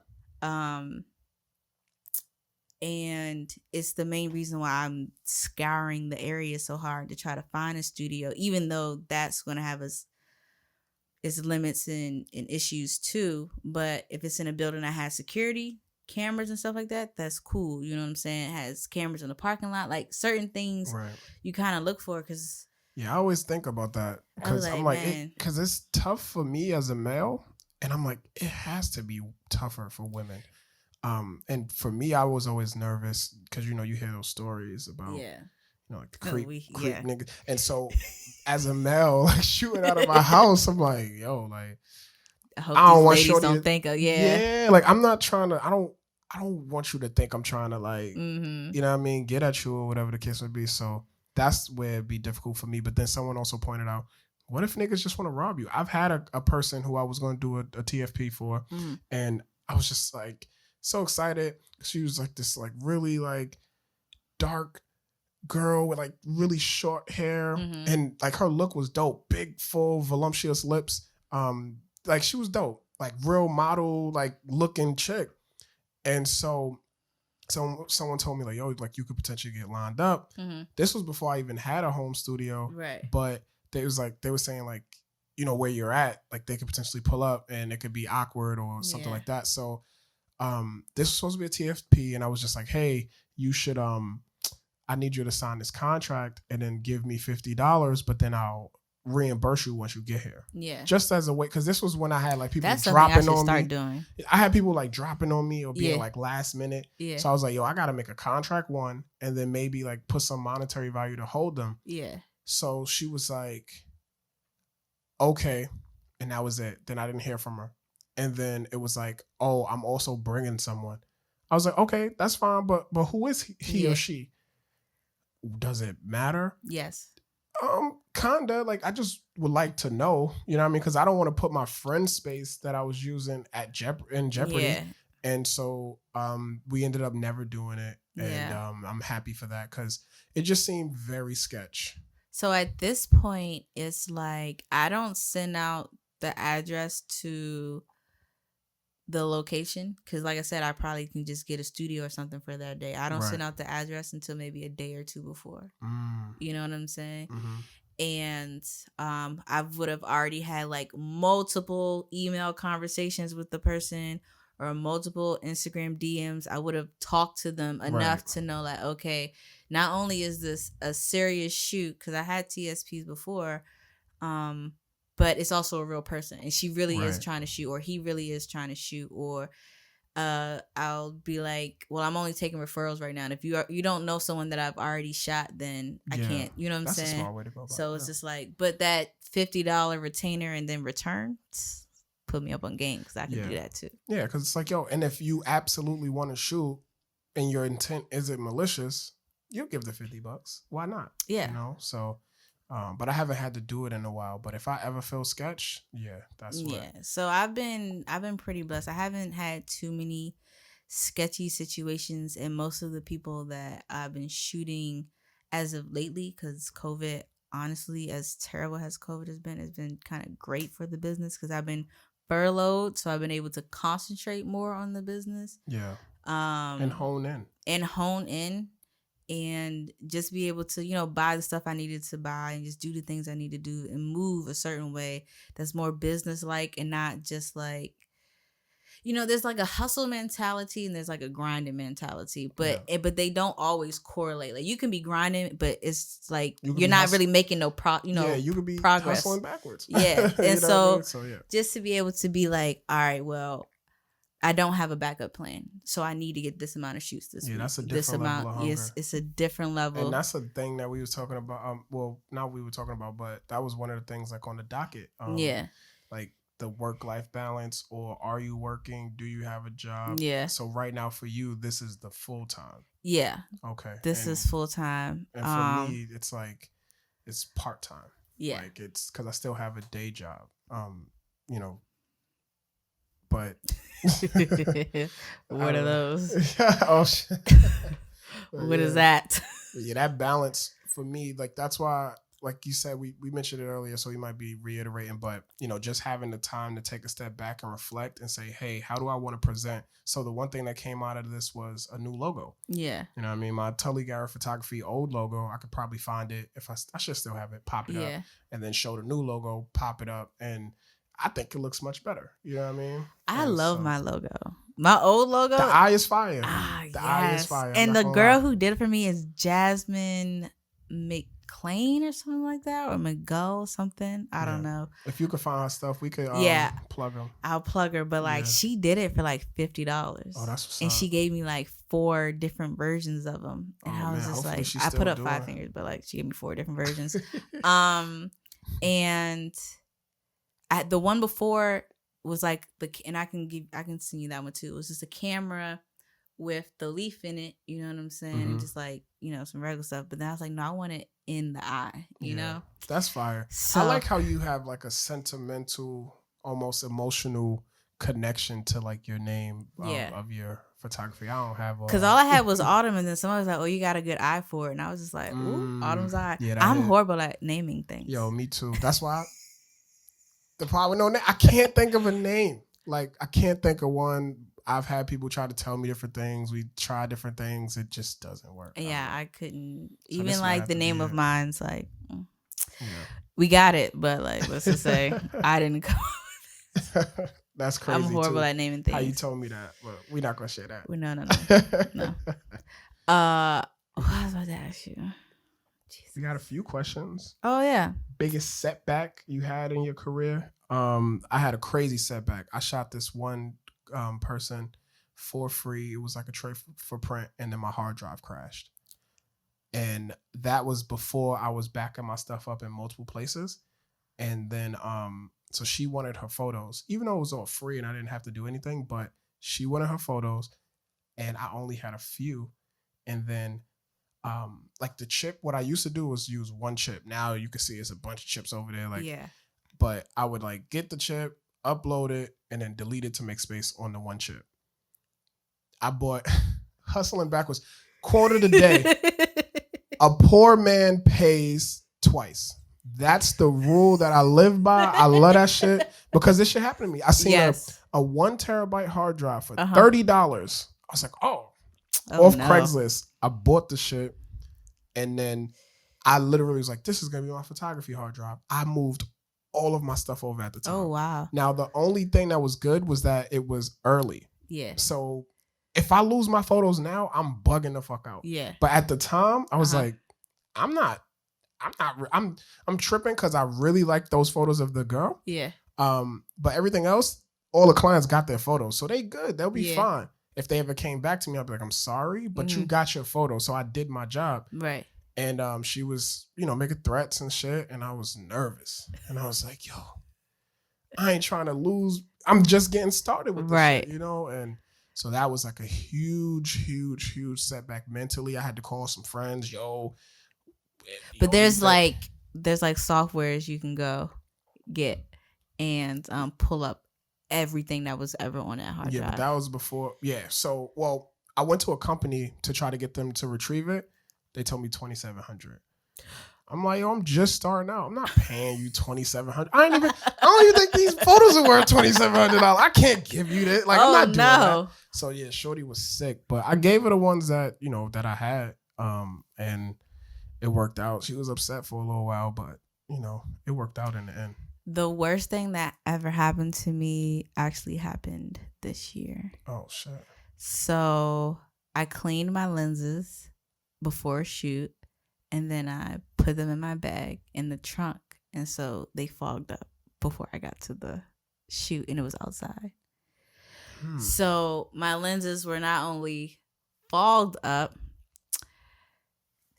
B: And it's the main reason why I'm scouring the area so hard to try to find a studio, even though that's going to have its limits and issues too. But if it's in a building that has security cameras and stuff like that, that's cool. You know what I'm saying? It has cameras in the parking lot, like certain things you kind of look for because.
A: Yeah, I always think about that because I'm like, because it's tough for me as a male. And I'm like, it has to be tougher for women. And for me, I was always nervous because, you know, you hear those stories about, you know, like the creep niggas. And so as a male, like shooting out of my house, I'm like, yo, like,
B: I don't want you to think of,
A: yeah, like I'm not trying to, I don't want you to think I'm trying to like, you know what I mean, get at you or whatever the case would be. So that's where it'd be difficult for me. But then someone also pointed out, what if niggas just want to rob you? I've had a person who I was going to do a TFP for, and I was just like so excited. She was like this like really like dark girl with like really short hair, and like her look was dope, big, full, voluptuous lips. Like she was dope, like real model, like looking chick. And so someone told me like, yo, like you could potentially get lined up. This was before I even had a home studio,
B: right?
A: But they were saying like, you know, where you're at, like they could potentially pull up and it could be awkward or something like that. So this was supposed to be a TFP, and I was just like, hey, you should I need you to sign this contract and then give me $50, but then I'll reimburse you once you get here.
B: Yeah.
A: Just as a way, because this was when I had like people dropping on me.
B: Doing.
A: I had people like dropping on me or being like last minute.
B: Yeah.
A: So I was like, yo, I got to make a contract one and then maybe like put some monetary value to hold them.
B: Yeah.
A: So she was like, okay. And that was it. Then I didn't hear from her. And then it was like, oh, I'm also bringing someone. I was like, okay, that's fine. But who is he or she? Does it matter?
B: Yes.
A: Kinda. Like, I just would like to know, you know what I mean? Because I don't want to put my friend space that I was using in jeopardy.
B: Yeah.
A: And so we ended up never doing it. And I'm happy for that because it just seemed very sketch.
B: So at this point, it's like I don't send out the address to the location because, like I said, I probably can just get a studio or something for that day. I don't send out the address until maybe a day or two before. You know what I'm saying? and I would have already had like multiple email conversations with the person or multiple Instagram DMs. I would have talked to them enough to know like, okay, not only is this a serious shoot, because I had TSPs before, but it's also a real person, and she really is trying to shoot, or he really is trying to shoot, or I'll be like, well, I'm only taking referrals right now, and if you don't know someone that I've already shot, then I can't. You know what I'm saying? That's a smart way to go about it. It's just like, but that $50 retainer and then return, put me up on game, because I can do that too.
A: Yeah, because it's like, yo, and if you absolutely want to shoot and your intent isn't malicious, you'll give the $50. Why not?
B: Yeah.
A: You know, so but I haven't had to do it in a while. But if I ever feel sketch, that's what.
B: Yeah. So I've been pretty blessed. I haven't had too many sketchy situations, and most of the people that I've been shooting as of lately, because COVID, honestly, as terrible as COVID has been kind of great for the business, because I've been furloughed, so I've been able to concentrate more on the business.
A: Yeah. And hone in. And just be able to, you know, buy the stuff I needed to buy and just do the things I need to do and move a certain way that's more business-like and not just like, you know, there's like a hustle mentality and there's like a grinding mentality, but they don't always correlate. Like you can be grinding, but it's like you're not really making no you could be
B: progress.
A: Hustling backwards.
B: Yeah. And so just to be able to be like, all right, well, I don't have a backup plan, so I need to get this amount of shoots this week.
A: That's a different level of hunger.
B: It's a different level.
A: And that's a thing that we was talking about. But that was one of the things like on the docket. Like the work-life balance, or are you working? Do you have a job?
B: Yeah.
A: So right now for you, this is the full time.
B: Yeah.
A: Okay.
B: This is full time.
A: And for me, it's like it's part time.
B: Yeah.
A: Like it's because I still have a day job. You know. But
B: what are those?
A: Oh shit!
B: What is that?
A: Yeah, that balance for me, like that's why, like you said, we mentioned it earlier, so we might be reiterating, but you know, just having the time to take a step back and reflect and say, hey, how do I want to present? So the one thing that came out of this was a new logo.
B: Yeah.
A: You know what I mean? My Tully Garrett Photography old logo, I could probably find it if I should still have it, pop it up, and then show the new logo, pop it up, and I think it looks much better. You know what I mean?
B: I love my logo. My old logo.
A: The eye is fire.
B: The eye is fire. And the girl who did it for me is Jasmine McClain or something like that, or McGull something. I don't know.
A: If you could find her stuff, we could plug them.
B: I'll plug her, but like she did it for like $50.
A: Oh, that's what's
B: and
A: up.
B: She gave me like 4 different versions of them, and I was just like, I put up 5 fingers, but like she gave me 4 different versions. And the one before was like and I can send you that one too. It was just a camera with the leaf in it, you know what I'm saying? And just like, you know, some regular stuff. But then I was like, no, I want it in the eye, you know?
A: That's fire. So, I like how you have like a sentimental, almost emotional connection to like your name of your photography. I don't have
B: because all I had was Autumn, and then somebody was like, oh, you got a good eye for it. And I was just like, ooh, Autumn's eye. Yeah, I'm horrible at naming things.
A: Yo, me too. That's why the problem with no name, I can't think of a name. Like, I can't think of one. I've had people try to tell me different things. We try different things. It just doesn't work.
B: Yeah, I couldn't. So even like the name of mine's like, we got it. But like, let's just say I didn't come up with it.
A: That's crazy.
B: I'm horrible at naming things.
A: How you told me that, but we're not going to share that.
B: No. What was I about to ask you?
A: We got a few questions.
B: Oh, yeah.
A: Biggest setback you had in your career? I had a crazy setback. I shot this one person for free. It was like a trade for print, and then my hard drive crashed. And that was before I was backing my stuff up in multiple places. And then so she wanted her photos, even though it was all free and I didn't have to do anything, but she wanted her photos and I only had a few. And then like the chip, what I used to do was use one chip. Now you can see it's a bunch of chips over there. Like, but I would like get the chip, upload it, and then delete it to make space on the one chip. I bought hustling backwards. Quote of the day: a poor man pays twice. That's the rule that I live by. I love that shit because this shit happened to me. I seen a 1 terabyte hard drive for $30. I was like, off Craigslist. I bought the shit, and then I literally was like, this is going to be my photography hard drive. I moved all of my stuff over at the time.
B: Oh, wow.
A: Now, the only thing that was good was that it was early.
B: Yeah.
A: So if I lose my photos now, I'm bugging the fuck out.
B: Yeah.
A: But at the time, I was like, I'm tripping because I really like those photos of the girl.
B: Yeah.
A: But everything else, all the clients got their photos. So they good. They'll be fine. If they ever came back to me, I'd be like, I'm sorry, but you got your photo. So I did my job.
B: Right.
A: And she was, making threats and shit. And I was nervous. And I was like, yo, I ain't trying to lose. I'm just getting started with this shit, And so that was like a huge, huge, huge setback mentally. I had to call some friends,
B: But there's softwares you can go get and pull up everything that was ever on that hard drive.
A: Yeah, but that was before. Yeah. So, I went to a company to try to get them to retrieve it. They told me $2,700. I'm like, yo, I'm just starting out. I'm not paying you $2,700. I don't even think these photos are worth $2,700. I can't give you that. Like, I'm not doing that. So yeah, shorty was sick, but I gave her the ones that that I had, and it worked out. She was upset for a little while, but it worked out in the end.
B: The worst thing that ever happened to me actually happened this year.
A: Oh shit!
B: So I cleaned my lenses before a shoot, and then I put them in my bag in the trunk, and so they fogged up before I got to the shoot, and it was outside. So my lenses were not only fogged up,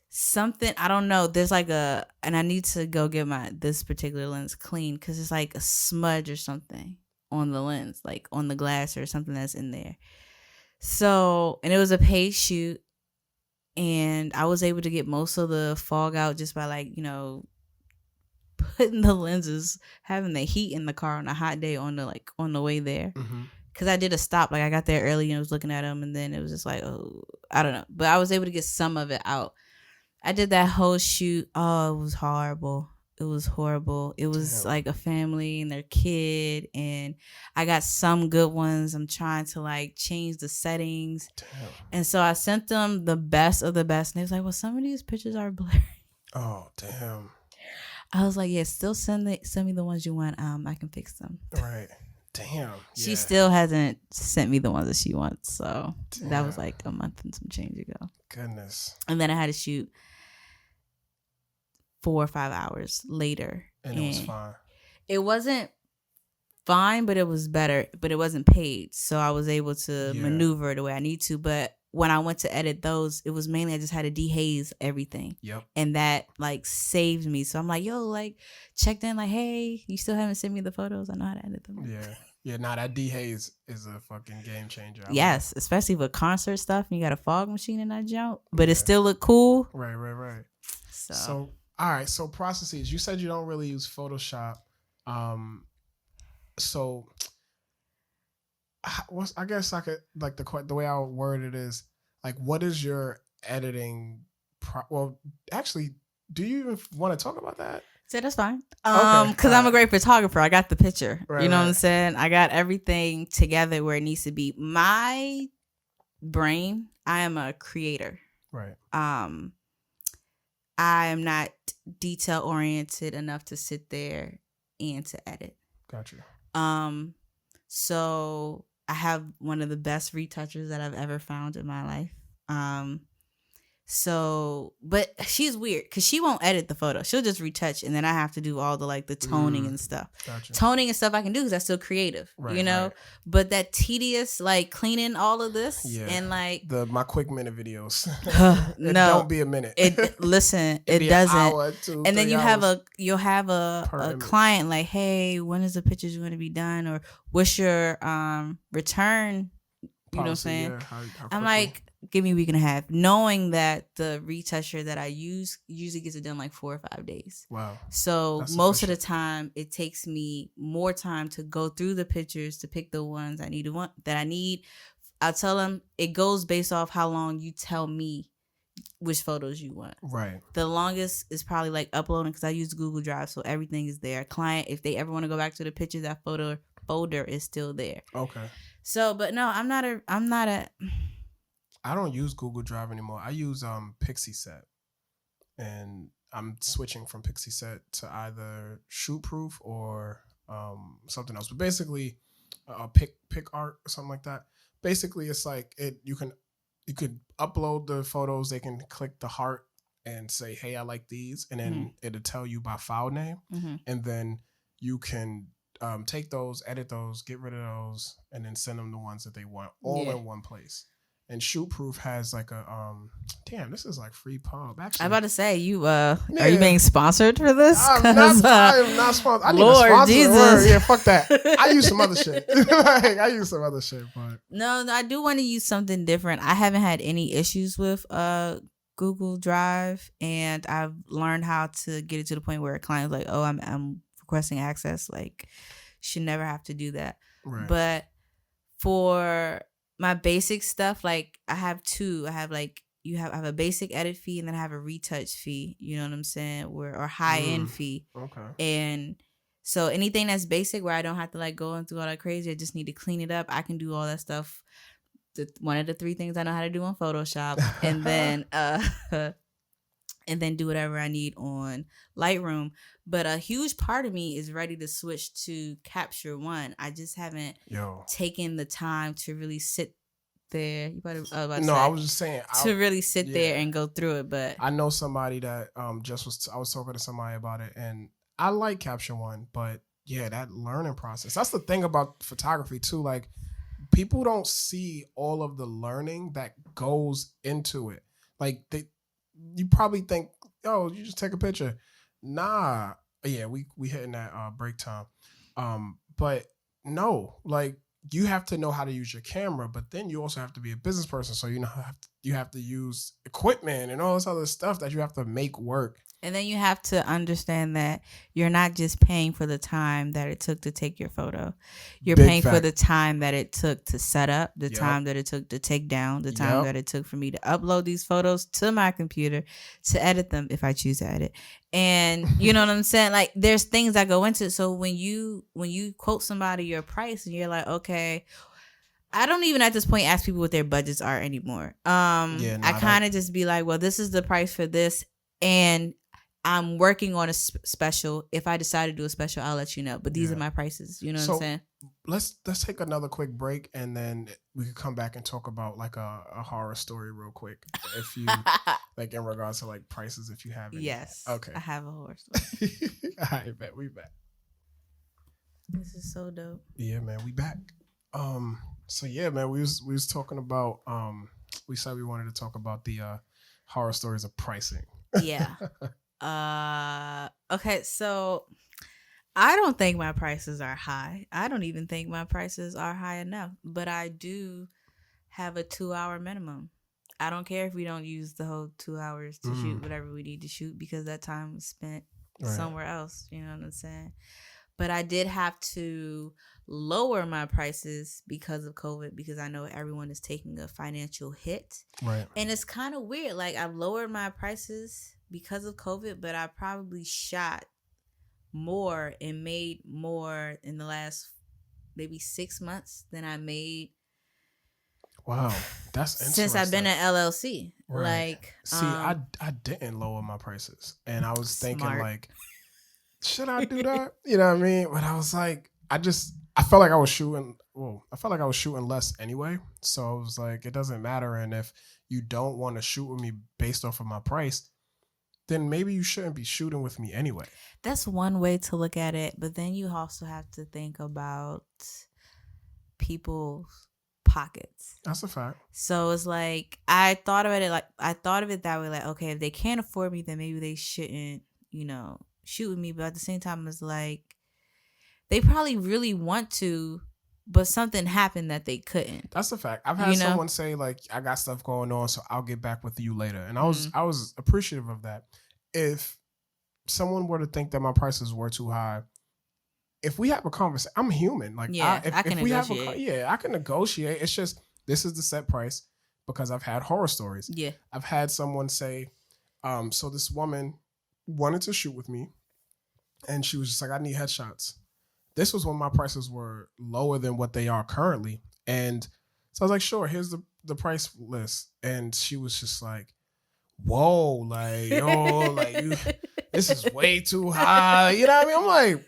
B: something, I don't know, there's like and I need to go get this particular lens cleaned because it's like a smudge or something on the lens, like on the glass or something that's in there. So, and it was a paid shoot, and I was able to get most of the fog out just by putting the lenses, having the heat in the car on a hot day on the way there. Because I did a stop. Like, I got there early and I was looking at them, and then it was just like, oh, I don't know. But I was able to get some of it out. I did that whole shoot. Oh, it was horrible. It was horrible. It was like a family and their kid, and I got some good ones. I'm trying to change the settings. And so I sent them the best of the best, and they was like, well, some of these pictures are blurry.
A: Oh, damn.
B: I was like, yeah, still send me the ones you want. I can fix them.
A: Right. Damn.
B: She still hasn't sent me the ones that she wants. So that was like a month and some change ago.
A: Goodness.
B: And then I had to shoot 4 or 5 hours later.
A: And it was fine.
B: It wasn't fine, but it was better. But it wasn't paid. So I was able to maneuver the way I need to. But when I went to edit those, it was mainly I just had to dehaze everything.
A: Yep.
B: And that saved me. So I'm like, yo, checked in, hey, you still haven't sent me the photos? I know how to edit them.
A: Yeah. Yeah, that dehaze is a fucking game changer.
B: Yes, especially with concert stuff and you got a fog machine in that junk, but it still look cool.
A: Right. So all right, so processes. You said you don't really use Photoshop. So I guess I could the way I would word it is what is your editing? Well, actually, do you even want to talk about that?
B: So that's fine. Because I'm a great photographer. I got the picture.
A: Right,
B: you know what I'm saying? I got everything together where it needs to be. My brain, I am a creator.
A: Right.
B: I am not detail oriented enough to sit there and to edit.
A: Gotcha.
B: So I have one of the best retouchers that I've ever found in my life. But she's weird because she won't edit the photo. She'll just retouch, and then I have to do all the toning and stuff.
A: Gotcha.
B: Toning and stuff I can do because that's still creative,
A: right.
B: But that tedious, cleaning all of this and
A: my quick minute videos.
B: No,
A: don't be a minute.
B: It doesn't.
A: Hour, 2,
B: and then you'll have a
A: image.
B: client hey, when is the pictures going to be done, or what's your return? You know what I'm saying?
A: Yeah, how
B: I'm like, give me a week and a half, knowing that the retoucher that I use usually gets it done 4 or 5 days.
A: Wow.
B: So
A: that's
B: most
A: efficient.
B: of the time, it takes me more time to go through the pictures to pick the ones I need. I'll tell them it goes based off how long you tell me which photos you want.
A: Right.
B: The longest is probably uploading because I use Google Drive, so everything is there. Client, if they ever want to go back to the pictures, that folder is still there.
A: Okay.
B: So, but no, I'm not a.
A: I don't use Google Drive anymore. I use Pixie Set, and I'm switching from pixie set to either shoot proof or something else. But basically, pick art or something like that. Basically, it's like you could upload the photos. They can click the heart and say, "Hey, I like these," and then it'll tell you by file name, and then you can take those, edit those, get rid of those, and then send them the ones that they want all in one place. And Shootproof has like a damn, this is like free pub. Actually,
B: I'm about to say are you being sponsored for this?
A: I am not sponsored. I need
B: Lord
A: a sponsor.
B: Jesus.
A: Yeah, fuck that. I use some other shit. But
B: no, I do want to use something different. I haven't had any issues with Google Drive, and I've learned how to get it to the point where a client's like, "Oh, I'm requesting access." Like, should never have to do that. Right. But for my basic stuff, like I have two. I have like I have a basic edit fee, and then I have a retouch fee. You know what I'm saying? Or high end fee. Okay. And so anything that's basic, where I don't have to like go and do all that crazy, I just need to clean it up. I can do all that stuff. One of the 3 things I know how to do on Photoshop, and then and then do whatever I need on Lightroom. But a huge part of me is ready to switch to Capture One. I just haven't taken the time to really sit there.
A: I was just saying
B: to really sit there and go through it. But
A: I know somebody that I was talking to somebody about it, and I like Capture One, but yeah, that learning process. That's the thing about photography too. Like, people don't see all of the learning that goes into it. Like, you probably think, oh, you just take a picture. Nah. Yeah, we hitting that break time. But no, like, you have to know how to use your camera, but then you also have to be a business person. So you have to use equipment and all this other stuff that you have to make work.
B: And then you have to understand that you're not just paying for the time that it took to take your photo. You're paying for the time that it took to set up, the time that it took to take down, the time that it took for me to upload these photos to my computer, to edit them if I choose to edit. And you know what I'm saying? Like, there's things that go into it. So when you quote somebody your price and you're like, okay, I don't even at this point ask people what their budgets are anymore. I kind of just be like, well, this is the price for this, and I'm working on a special. If I decide to do a special, I'll let you know. But these are my prices. You know what I'm saying?
A: Let's take another quick break, and then we can come back and talk about like a horror story real quick. If you like, in regards to like prices, if you have any.
B: Yes.
A: Okay.
B: I have a horror story.
A: All right, bet we back.
B: This is so dope.
A: Yeah, man, we back. So yeah, man, we was talking about we said we wanted to talk about the horror stories of pricing.
B: Yeah. Okay, so I don't think my prices are high. I don't even think my prices are high enough, but I do have a 2-hour minimum. I don't care if we don't use the whole 2 hours to shoot whatever we need to shoot, because that time was spent somewhere else. You know what I'm saying? But I did have to lower my prices because of COVID, because I know everyone is taking a financial hit. Right. And it's kind of weird. Like, I've lowered my prices because of COVID, but I probably shot more and made more in the last maybe 6 months than I made.
A: Wow, that's interesting.
B: Since I've been at LLC.
A: Right.
B: Like,
A: see, I didn't lower my prices, and I was thinking like, should I do that? You know what I mean? But I was like, I felt like I was shooting. Well, I felt like I was shooting less anyway, so I was like, it doesn't matter. And if you don't want to shoot with me based off of my price, then maybe you shouldn't be shooting with me anyway.
B: That's one way to look at it. But then you also have to think about people's pockets.
A: That's a fact.
B: So it's like, I thought of it that way. Like, okay, if they can't afford me, then maybe they shouldn't, shoot with me. But at the same time, it's like, they probably really want to, but something happened that they couldn't.
A: That's a fact. I've had someone say like, I got stuff going on, so I'll get back with you later. And I was appreciative of that. If someone were to think that my prices were too high, if we have a conversation, I'm human. Like,
B: I can negotiate.
A: I can negotiate. It's just, this is the set price, because I've had horror stories.
B: Yeah.
A: I've had someone say, so this woman wanted to shoot with me, and she was just like, I need headshots. This was when my prices were lower than what they are currently. And so I was like, sure, here's the price list. And she was just like, whoa, like, yo, like, this is way too high. You know what I mean? I'm like,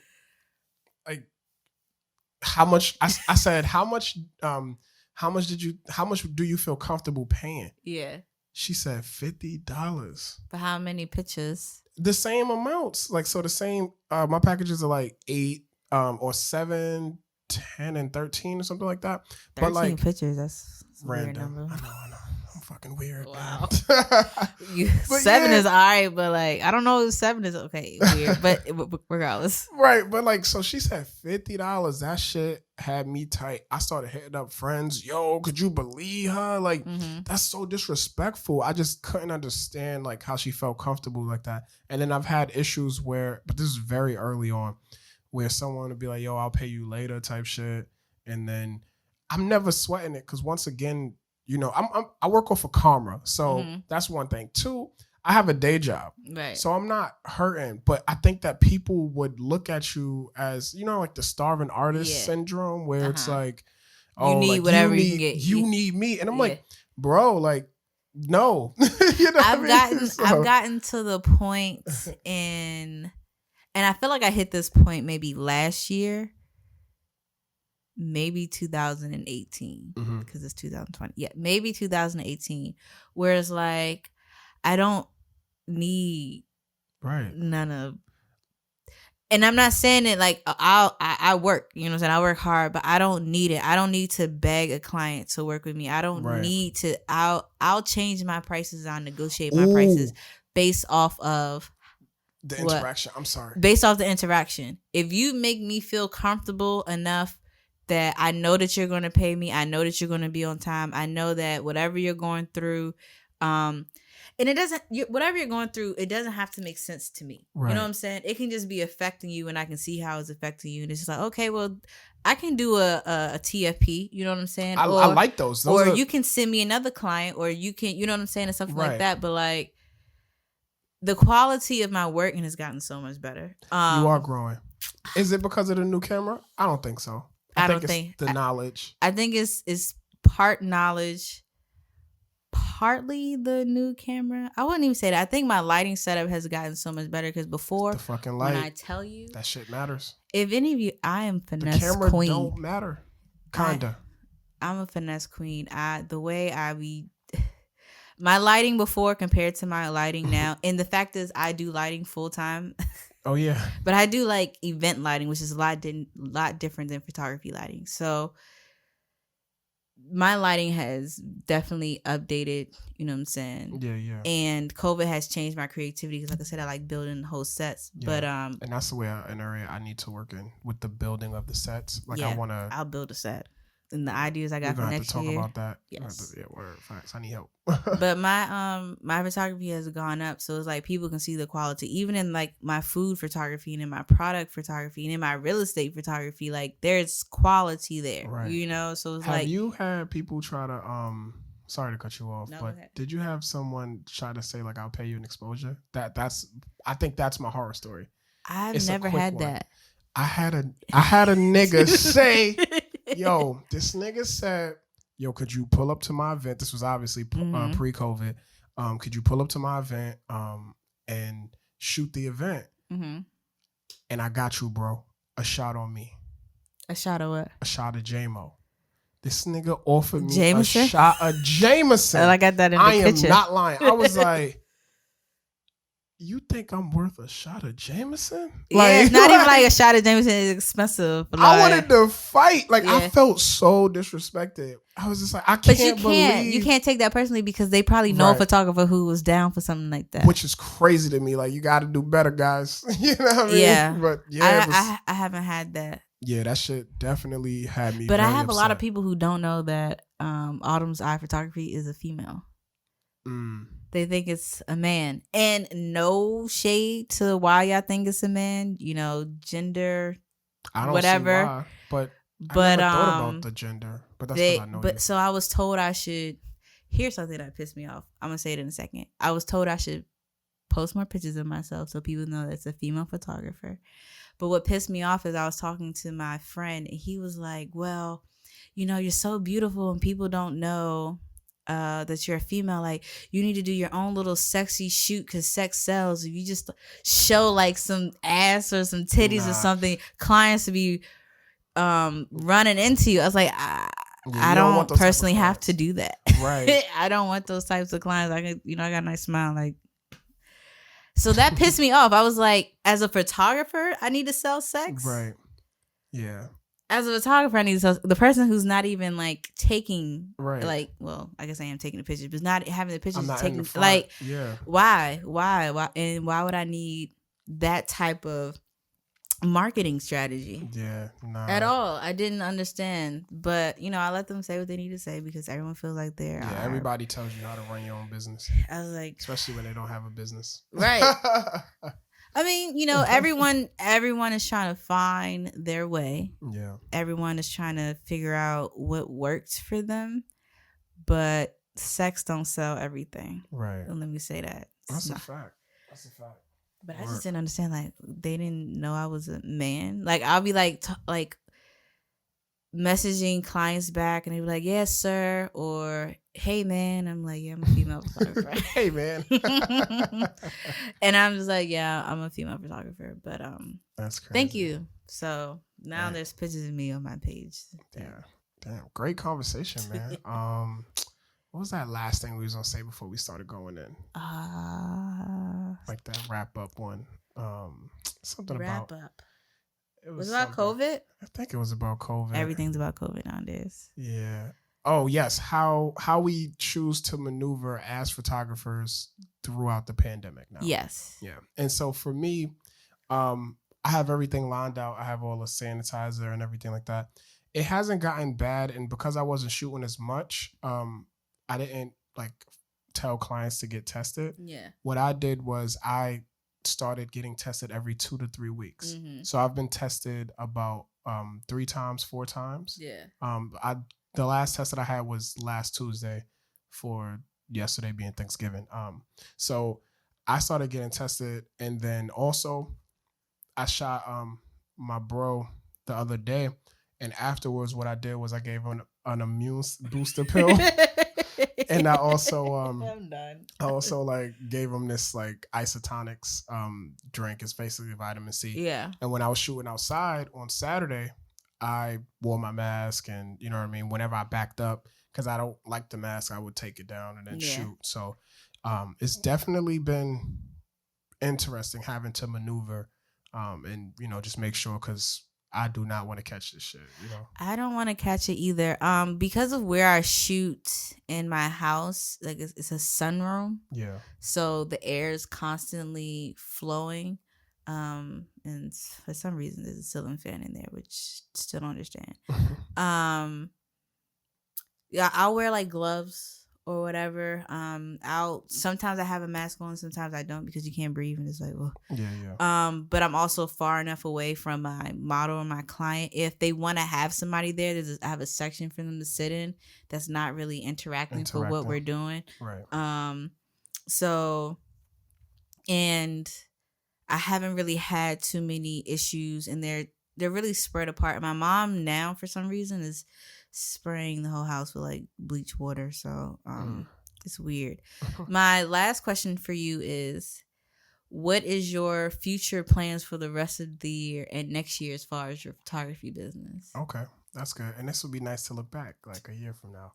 A: how much? I said, how much do you feel comfortable paying?
B: Yeah.
A: She said $50.
B: For how many pictures?
A: The same amounts. Like, so the same, my packages are like 8, or 7, 10, and 13 or something like that.
B: 13
A: but like
B: pictures, that's
A: random.
B: A weird number.
A: I know. I'm fucking weird.
B: Wow.
A: But
B: 7 is all right, but like, I don't know if 7 is okay. Weird, but regardless.
A: Right, but like, so she said $50. That shit had me tight. I started hitting up friends. Yo, could you believe her? Like, that's so disrespectful. I just couldn't understand like how she felt comfortable like that. And then I've had issues where, but this is very early on, where someone would be like, yo, I'll pay you later type shit. And then I'm never sweating it because once again, you know, I work off of karma. So that's one thing. 2, I have a day job.
B: Right.
A: So I'm not hurting. But I think that people would look at you as, you know, like the starving artist syndrome where it's like, oh,
B: you need
A: like,
B: whatever you can get.
A: You need me. And I'm like, bro, like, no. You know
B: I've gotten to the point and I feel like I hit this point maybe last year. Maybe 2018 because it's 2020. Yeah, maybe 2018. Whereas like I don't need none of, and I'm not saying it like I work, you know what I'm saying? I work hard, but I don't need it. I don't need to beg a client to work with me. I don't need to. I'll change my prices. I'll negotiate my prices based off of
A: the interaction. I'm sorry.
B: Based off the interaction. If you make me feel comfortable enough that I know that you're going to pay me, I know that you're going to be on time, I know that whatever you're going through, and it doesn't, whatever you're going through, it doesn't have to make sense to me. Right. You know what I'm saying? It can just be affecting you and I can see how it's affecting you. And it's just like, okay, well, I can do a TFP. You know what I'm saying?
A: I like those.
B: Or you can send me another client, or you can, you know what I'm saying? And something like that. But like, the quality of my work has gotten so much better.
A: You are growing. Is it because of the new camera? I don't think so. I think it's the knowledge.
B: I think it's part knowledge, partly the new camera. I wouldn't even say that. I think my lighting setup has gotten so much better because before,
A: the fucking light,
B: when I tell you
A: that shit matters.
B: If any of you, I am finesse queen.
A: The camera don't matter. Kinda.
B: I'm a finesse queen. The way I be. My lighting before compared to my lighting now, and the fact is I do lighting full time.
A: Oh yeah.
B: But I do like event lighting, which is a lot different than photography lighting. So my lighting has definitely updated, you know what I'm saying?
A: Yeah.
B: And COVID has changed my creativity because like I said, I like building whole sets. Yeah. But
A: and that's the way an area I need to work in with the building of the sets. Like I'll
B: build a set. And the ideas I got for next year.
A: We're going to have to talk about that.
B: Yes.
A: Yeah, word, facts. I need help.
B: But my photography has gone up. So it's like people can see the quality. Even in like my food photography and in my product photography and in my real estate photography, like there's quality there. Right. You know? So it's
A: have you had people try to sorry to cut you off, but did you have someone try to say like I'll pay you an exposure? I think that's my horror story.
B: I've never had that.
A: I had a nigga say, yo, this nigga said, yo, could you pull up to my event? This was obviously pre-COVID. Could you pull up to my event and shoot the event? Mm-hmm. And I got you, bro. A shot on me.
B: A shot of what?
A: A shot of J-Mo. This nigga offered me
B: Jameson?
A: A shot of Jameson.
B: I got that in the kitchen.
A: I am not lying. I was like, you think I'm worth a shot of Jameson?
B: Yeah, it's not even like a shot of Jameson is expensive. But
A: I wanted to fight. Like, I felt so disrespected. I was just like, I can't believe.
B: You can't take that personally because they probably know a photographer who was down for something like that.
A: Which is crazy to me. Like, you got to do better, guys. You know what I mean?
B: Yeah.
A: But
B: I haven't had that.
A: Yeah, that shit definitely had me.
B: But I have upset. A lot of people who don't know that Autumn's Eye Photography is a female. They think it's a man. And no shade to why y'all think it's a man. You know, gender,
A: I don't
B: whatever.
A: See why, but I never thought about the gender. But that's because I know you.
B: So I was told I should. Here's something that pissed me off. I'm gonna say it in a second. I was told I should post more pictures of myself so people know that it's a female photographer. But what pissed me off is I was talking to my friend and he was like, well, you know, you're so beautiful and people don't know that you're a female, like you need to do your own little sexy shoot because sex sells. If you just show like some ass or some titties or something, clients to be running into you. I was like, I don't personally have to do that.
A: Right.
B: I don't want those types of clients. I got a nice smile. Like, so that pissed me off. I was like, as a photographer, I need to sell sex.
A: Right. Yeah.
B: As a photographer, I need to sell the person who's not even like taking, like, well, I guess I am taking the pictures, but not having the pictures. Taking like, why, and why would I need that type of marketing strategy? At all. I didn't understand, but I let them say what they need to say because everyone feels like they're
A: everybody tells you how to run your own business.
B: I was like,
A: especially when they don't have a business,
B: right? I mean, everyone is trying to find their way. Everyone is trying to figure out what works for them, but sex don't sell everything,
A: right?
B: And let me say that.
A: That's a fact.
B: But I just didn't understand, like, they didn't know I was a man. Like, I'll be like, messaging clients back, and they be like, "Yes, sir," or "Hey, man." I'm like, "Yeah, I'm a female photographer."
A: Hey, man.
B: And I'm just like, "Yeah, I'm a female photographer." But
A: that's crazy.
B: Thank you. So now there's pictures of me on my page.
A: Damn, great conversation, man. What was that last thing we was gonna say before we started going in? Like that wrap up one. Something
B: wrap
A: about
B: up. Was it about COVID?
A: I think it was about COVID.
B: Everything's about COVID nowadays.
A: Yeah. Oh yes, how we choose to maneuver as photographers throughout the pandemic now.
B: Yes.
A: Yeah. And so for me, I have everything lined out. I have all the sanitizer and everything like that. It hasn't gotten bad, and because I wasn't shooting as much, I didn't like tell clients to get tested.
B: Yeah.
A: What I did was I started getting tested every 2 to 3 weeks.
B: Mm-hmm.
A: So I've been tested about 3 times, 4 times.
B: Yeah.
A: The last test that I had was last Tuesday for yesterday being Thanksgiving. So I started getting tested, and then also I shot my bro the other day, and afterwards what I did was I gave him an immune booster pill. And I also I'm done. I also like gave him this like isotonics drink. It's basically vitamin C.
B: Yeah.
A: And when I was shooting outside on Saturday, I wore my mask, and you know what I mean, whenever I backed up, because I don't like the mask, I would take it down and then shoot. So it's definitely been interesting having to maneuver and just make sure, because I do not want to catch this shit,
B: I don't want to catch it either. Because of where I shoot in my house, like it's a sunroom.
A: Yeah. So
B: the air is constantly flowing. And for some reason there's a ceiling fan in there, which still don't understand. Yeah, I'll wear like gloves or whatever. Sometimes I have a mask on, sometimes I don't, because you can't breathe, and it's like, well.
A: Yeah.
B: But I'm also far enough away from my model or my client. If they want to have somebody there, I have a section for them to sit in that's not really interacting for what we're doing.
A: Right.
B: So, and I haven't really had too many issues, and they're really spread apart. My mom now, for some reason, is spraying the whole house with like bleach water, so it's weird. My last question for you is, what is your future plans for the rest of the year and next year as far as your photography business?
A: Okay, that's good. And this would be nice to look back like a year from now.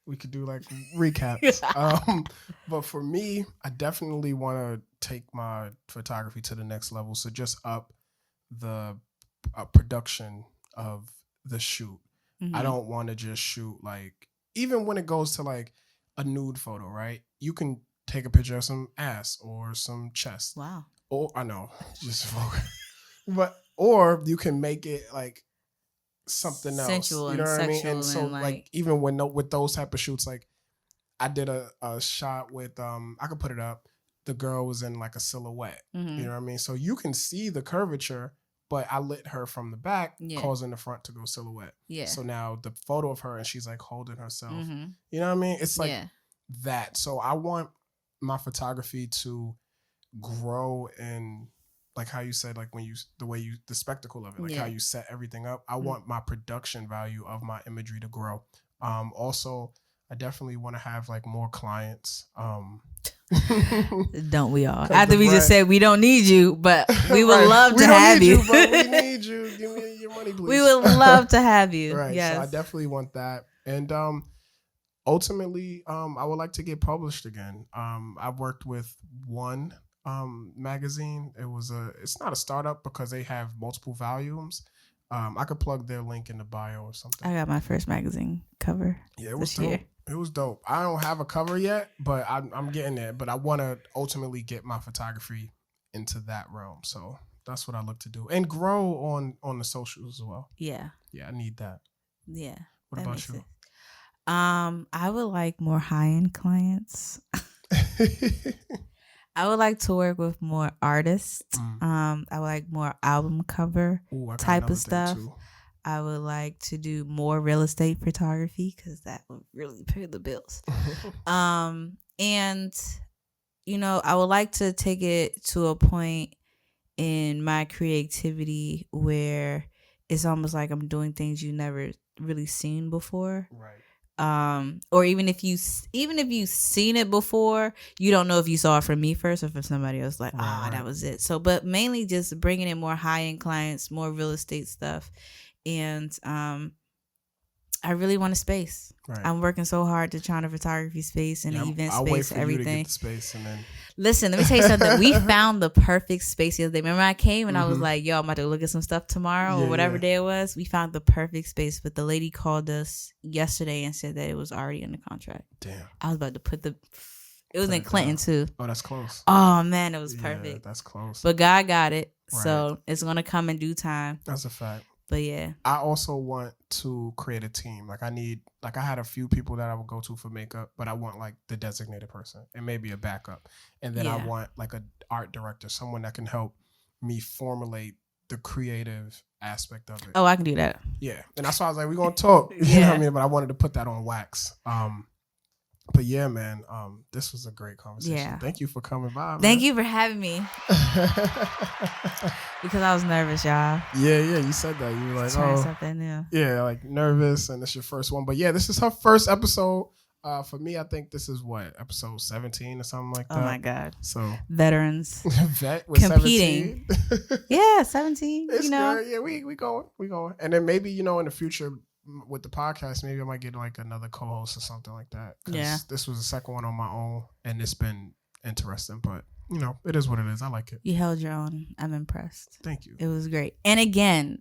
A: We could do like recaps. But for me, I definitely want to take my photography to the next level. So just up the production of the shoot. Mm-hmm. I don't want to just shoot like, even when it goes to like a nude photo, right? You can take a picture of some ass or some chest.
B: Wow.
A: Or I know, just or you can make it like something
B: sensual
A: else. You know what I mean?
B: And
A: so like even with those type of shoots, like I did a shot with I could put it up. The girl was in like a silhouette. Mm-hmm. You know what I mean? So you can see the curvature, but I lit her from the back, causing the front to go silhouette. Yeah. So now the photo of her, and she's like holding herself. Mm-hmm. You know what I mean? It's like that. So I want my photography to grow in, like how you said, like the spectacle of it, like how you set everything up. I want my production value of my imagery to grow. Also, I definitely want to have like more clients.
B: Don't we all? After we just said we don't need you, but we would love to have you.
A: But we need you. Give me your money, please.
B: We would love to have you.
A: Right.
B: Yes.
A: So I definitely want that. And ultimately, I would like to get published again. I've worked with one magazine. It's not a startup because they have multiple volumes. I could plug their link in the bio or something.
B: I got my first magazine cover.
A: Yeah, it was dope. It was dope. I don't have a cover yet, but I'm getting there. But I want to ultimately get my photography into that realm. So that's what I look to do. And grow on the socials as well. Yeah. Yeah, I need that.
B: Yeah.
A: What about you?
B: I would like more high-end clients. I would like to work with more artists. I would like more album cover type of stuff. I would like to do more real estate photography because that would really pay the bills. And, I would like to take it to a point in my creativity where it's almost like I'm doing things you never really seen before. Right. Or even if you've seen it before, you don't know if you saw it from me first or from somebody else. Like, that was it. So, but mainly just bringing in more high-end clients, more real estate stuff. And I really want a space. Right. I'm working so hard to try a photography space and an event space, everything. You to get the space and then... Listen, let me tell you something. We found the perfect space the other day. Remember I came and I was like, yo, I'm about to look at some stuff tomorrow or whatever day it was. We found the perfect space, but the lady called us yesterday and said that it was already in the contract. Damn. I was about to put it was in Clinton too. Oh, that's close. Oh man, it was perfect. That's close. But God got it. Right. So it's going to come in due time. That's a fact. But yeah, I also want to create a team. Like I had a few people that I would go to for makeup, but I want like the designated person and maybe a backup. And then I want like an art director, someone that can help me formulate the creative aspect of it. Oh, I can do that. Yeah. And that's why I was like, we're going to talk. You know what I mean? But I wanted to put that on wax. But yeah, man, this was a great conversation. Yeah. Thank you for coming by, man. Thank you for having me. Because I was nervous, y'all. Yeah, you said that. You were like, something new. Yeah, like nervous, and it's your first one. But yeah, this is her first episode. For me, I think this is episode 17 or something like that. Oh my God. So veterans. Vet with competing. 17. Yeah, 17. It's good. Yeah, we going. And then maybe, in the future, with the podcast, maybe I might get like another co-host or something like that. Yeah. This was the second one on my own, and it's been interesting, but it is what it is. I like it. You held your own. I'm impressed. Thank you. It was great. And again,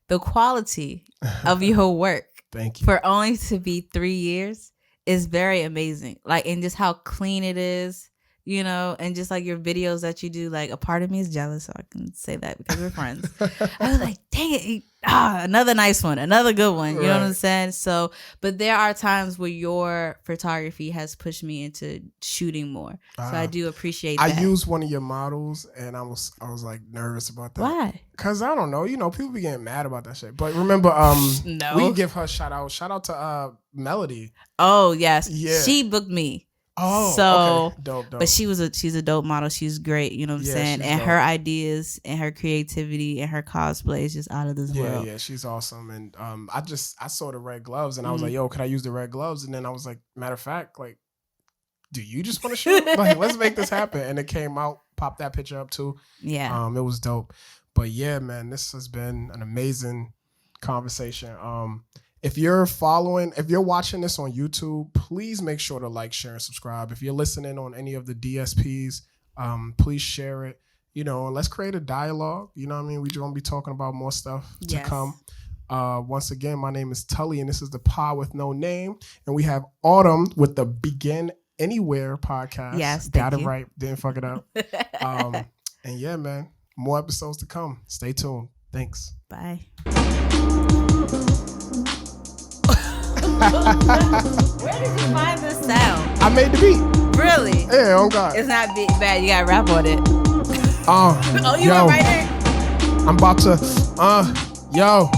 B: the quality of your work. Thank you. For only to be 3 years is very amazing. Like, and just how clean it is. And just like your videos that you do, like a part of me is jealous, so I can say that because we're friends. I was like, dang it, another nice one, another good one. You know what I'm saying? So, but there are times where your photography has pushed me into shooting more. So I do appreciate that. I used one of your models and I was like nervous about that. Why? Because I don't know, people be getting mad about that shit. But remember, no. We give her a shout out. Shout out to Melody. Oh, yes. Yeah. She booked me. Oh, so okay. Dope. But she's a dope model. She's great, you know what I'm saying? And dope. Her ideas and her creativity and her cosplay is just out of this world. Yeah, she's awesome. And I saw the red gloves and I was like, yo, could I use the red gloves? And then I was like, matter of fact, like, do you just want to shoot? Like, let's make this happen. And it came out, popped that picture up too. Yeah. It was dope. But yeah, man, this has been an amazing conversation. If you're watching this on YouTube, please make sure to like, share, and subscribe. If you're listening on any of the DSPs, please share it. And let's create a dialogue. You know what I mean? We're going to be talking about more stuff to come. Once again, my name is Tully, and this is the Pod with No Name. And we have Autumn with the Begin Anywhere podcast. Yes, got it right. Didn't fuck it up. And yeah, man, more episodes to come. Stay tuned. Thanks. Bye. Where did you find this sound? I made the beat. Really? Yeah, oh God. It's not bad. You gotta rap on it. You went right there? I'm about to, yo.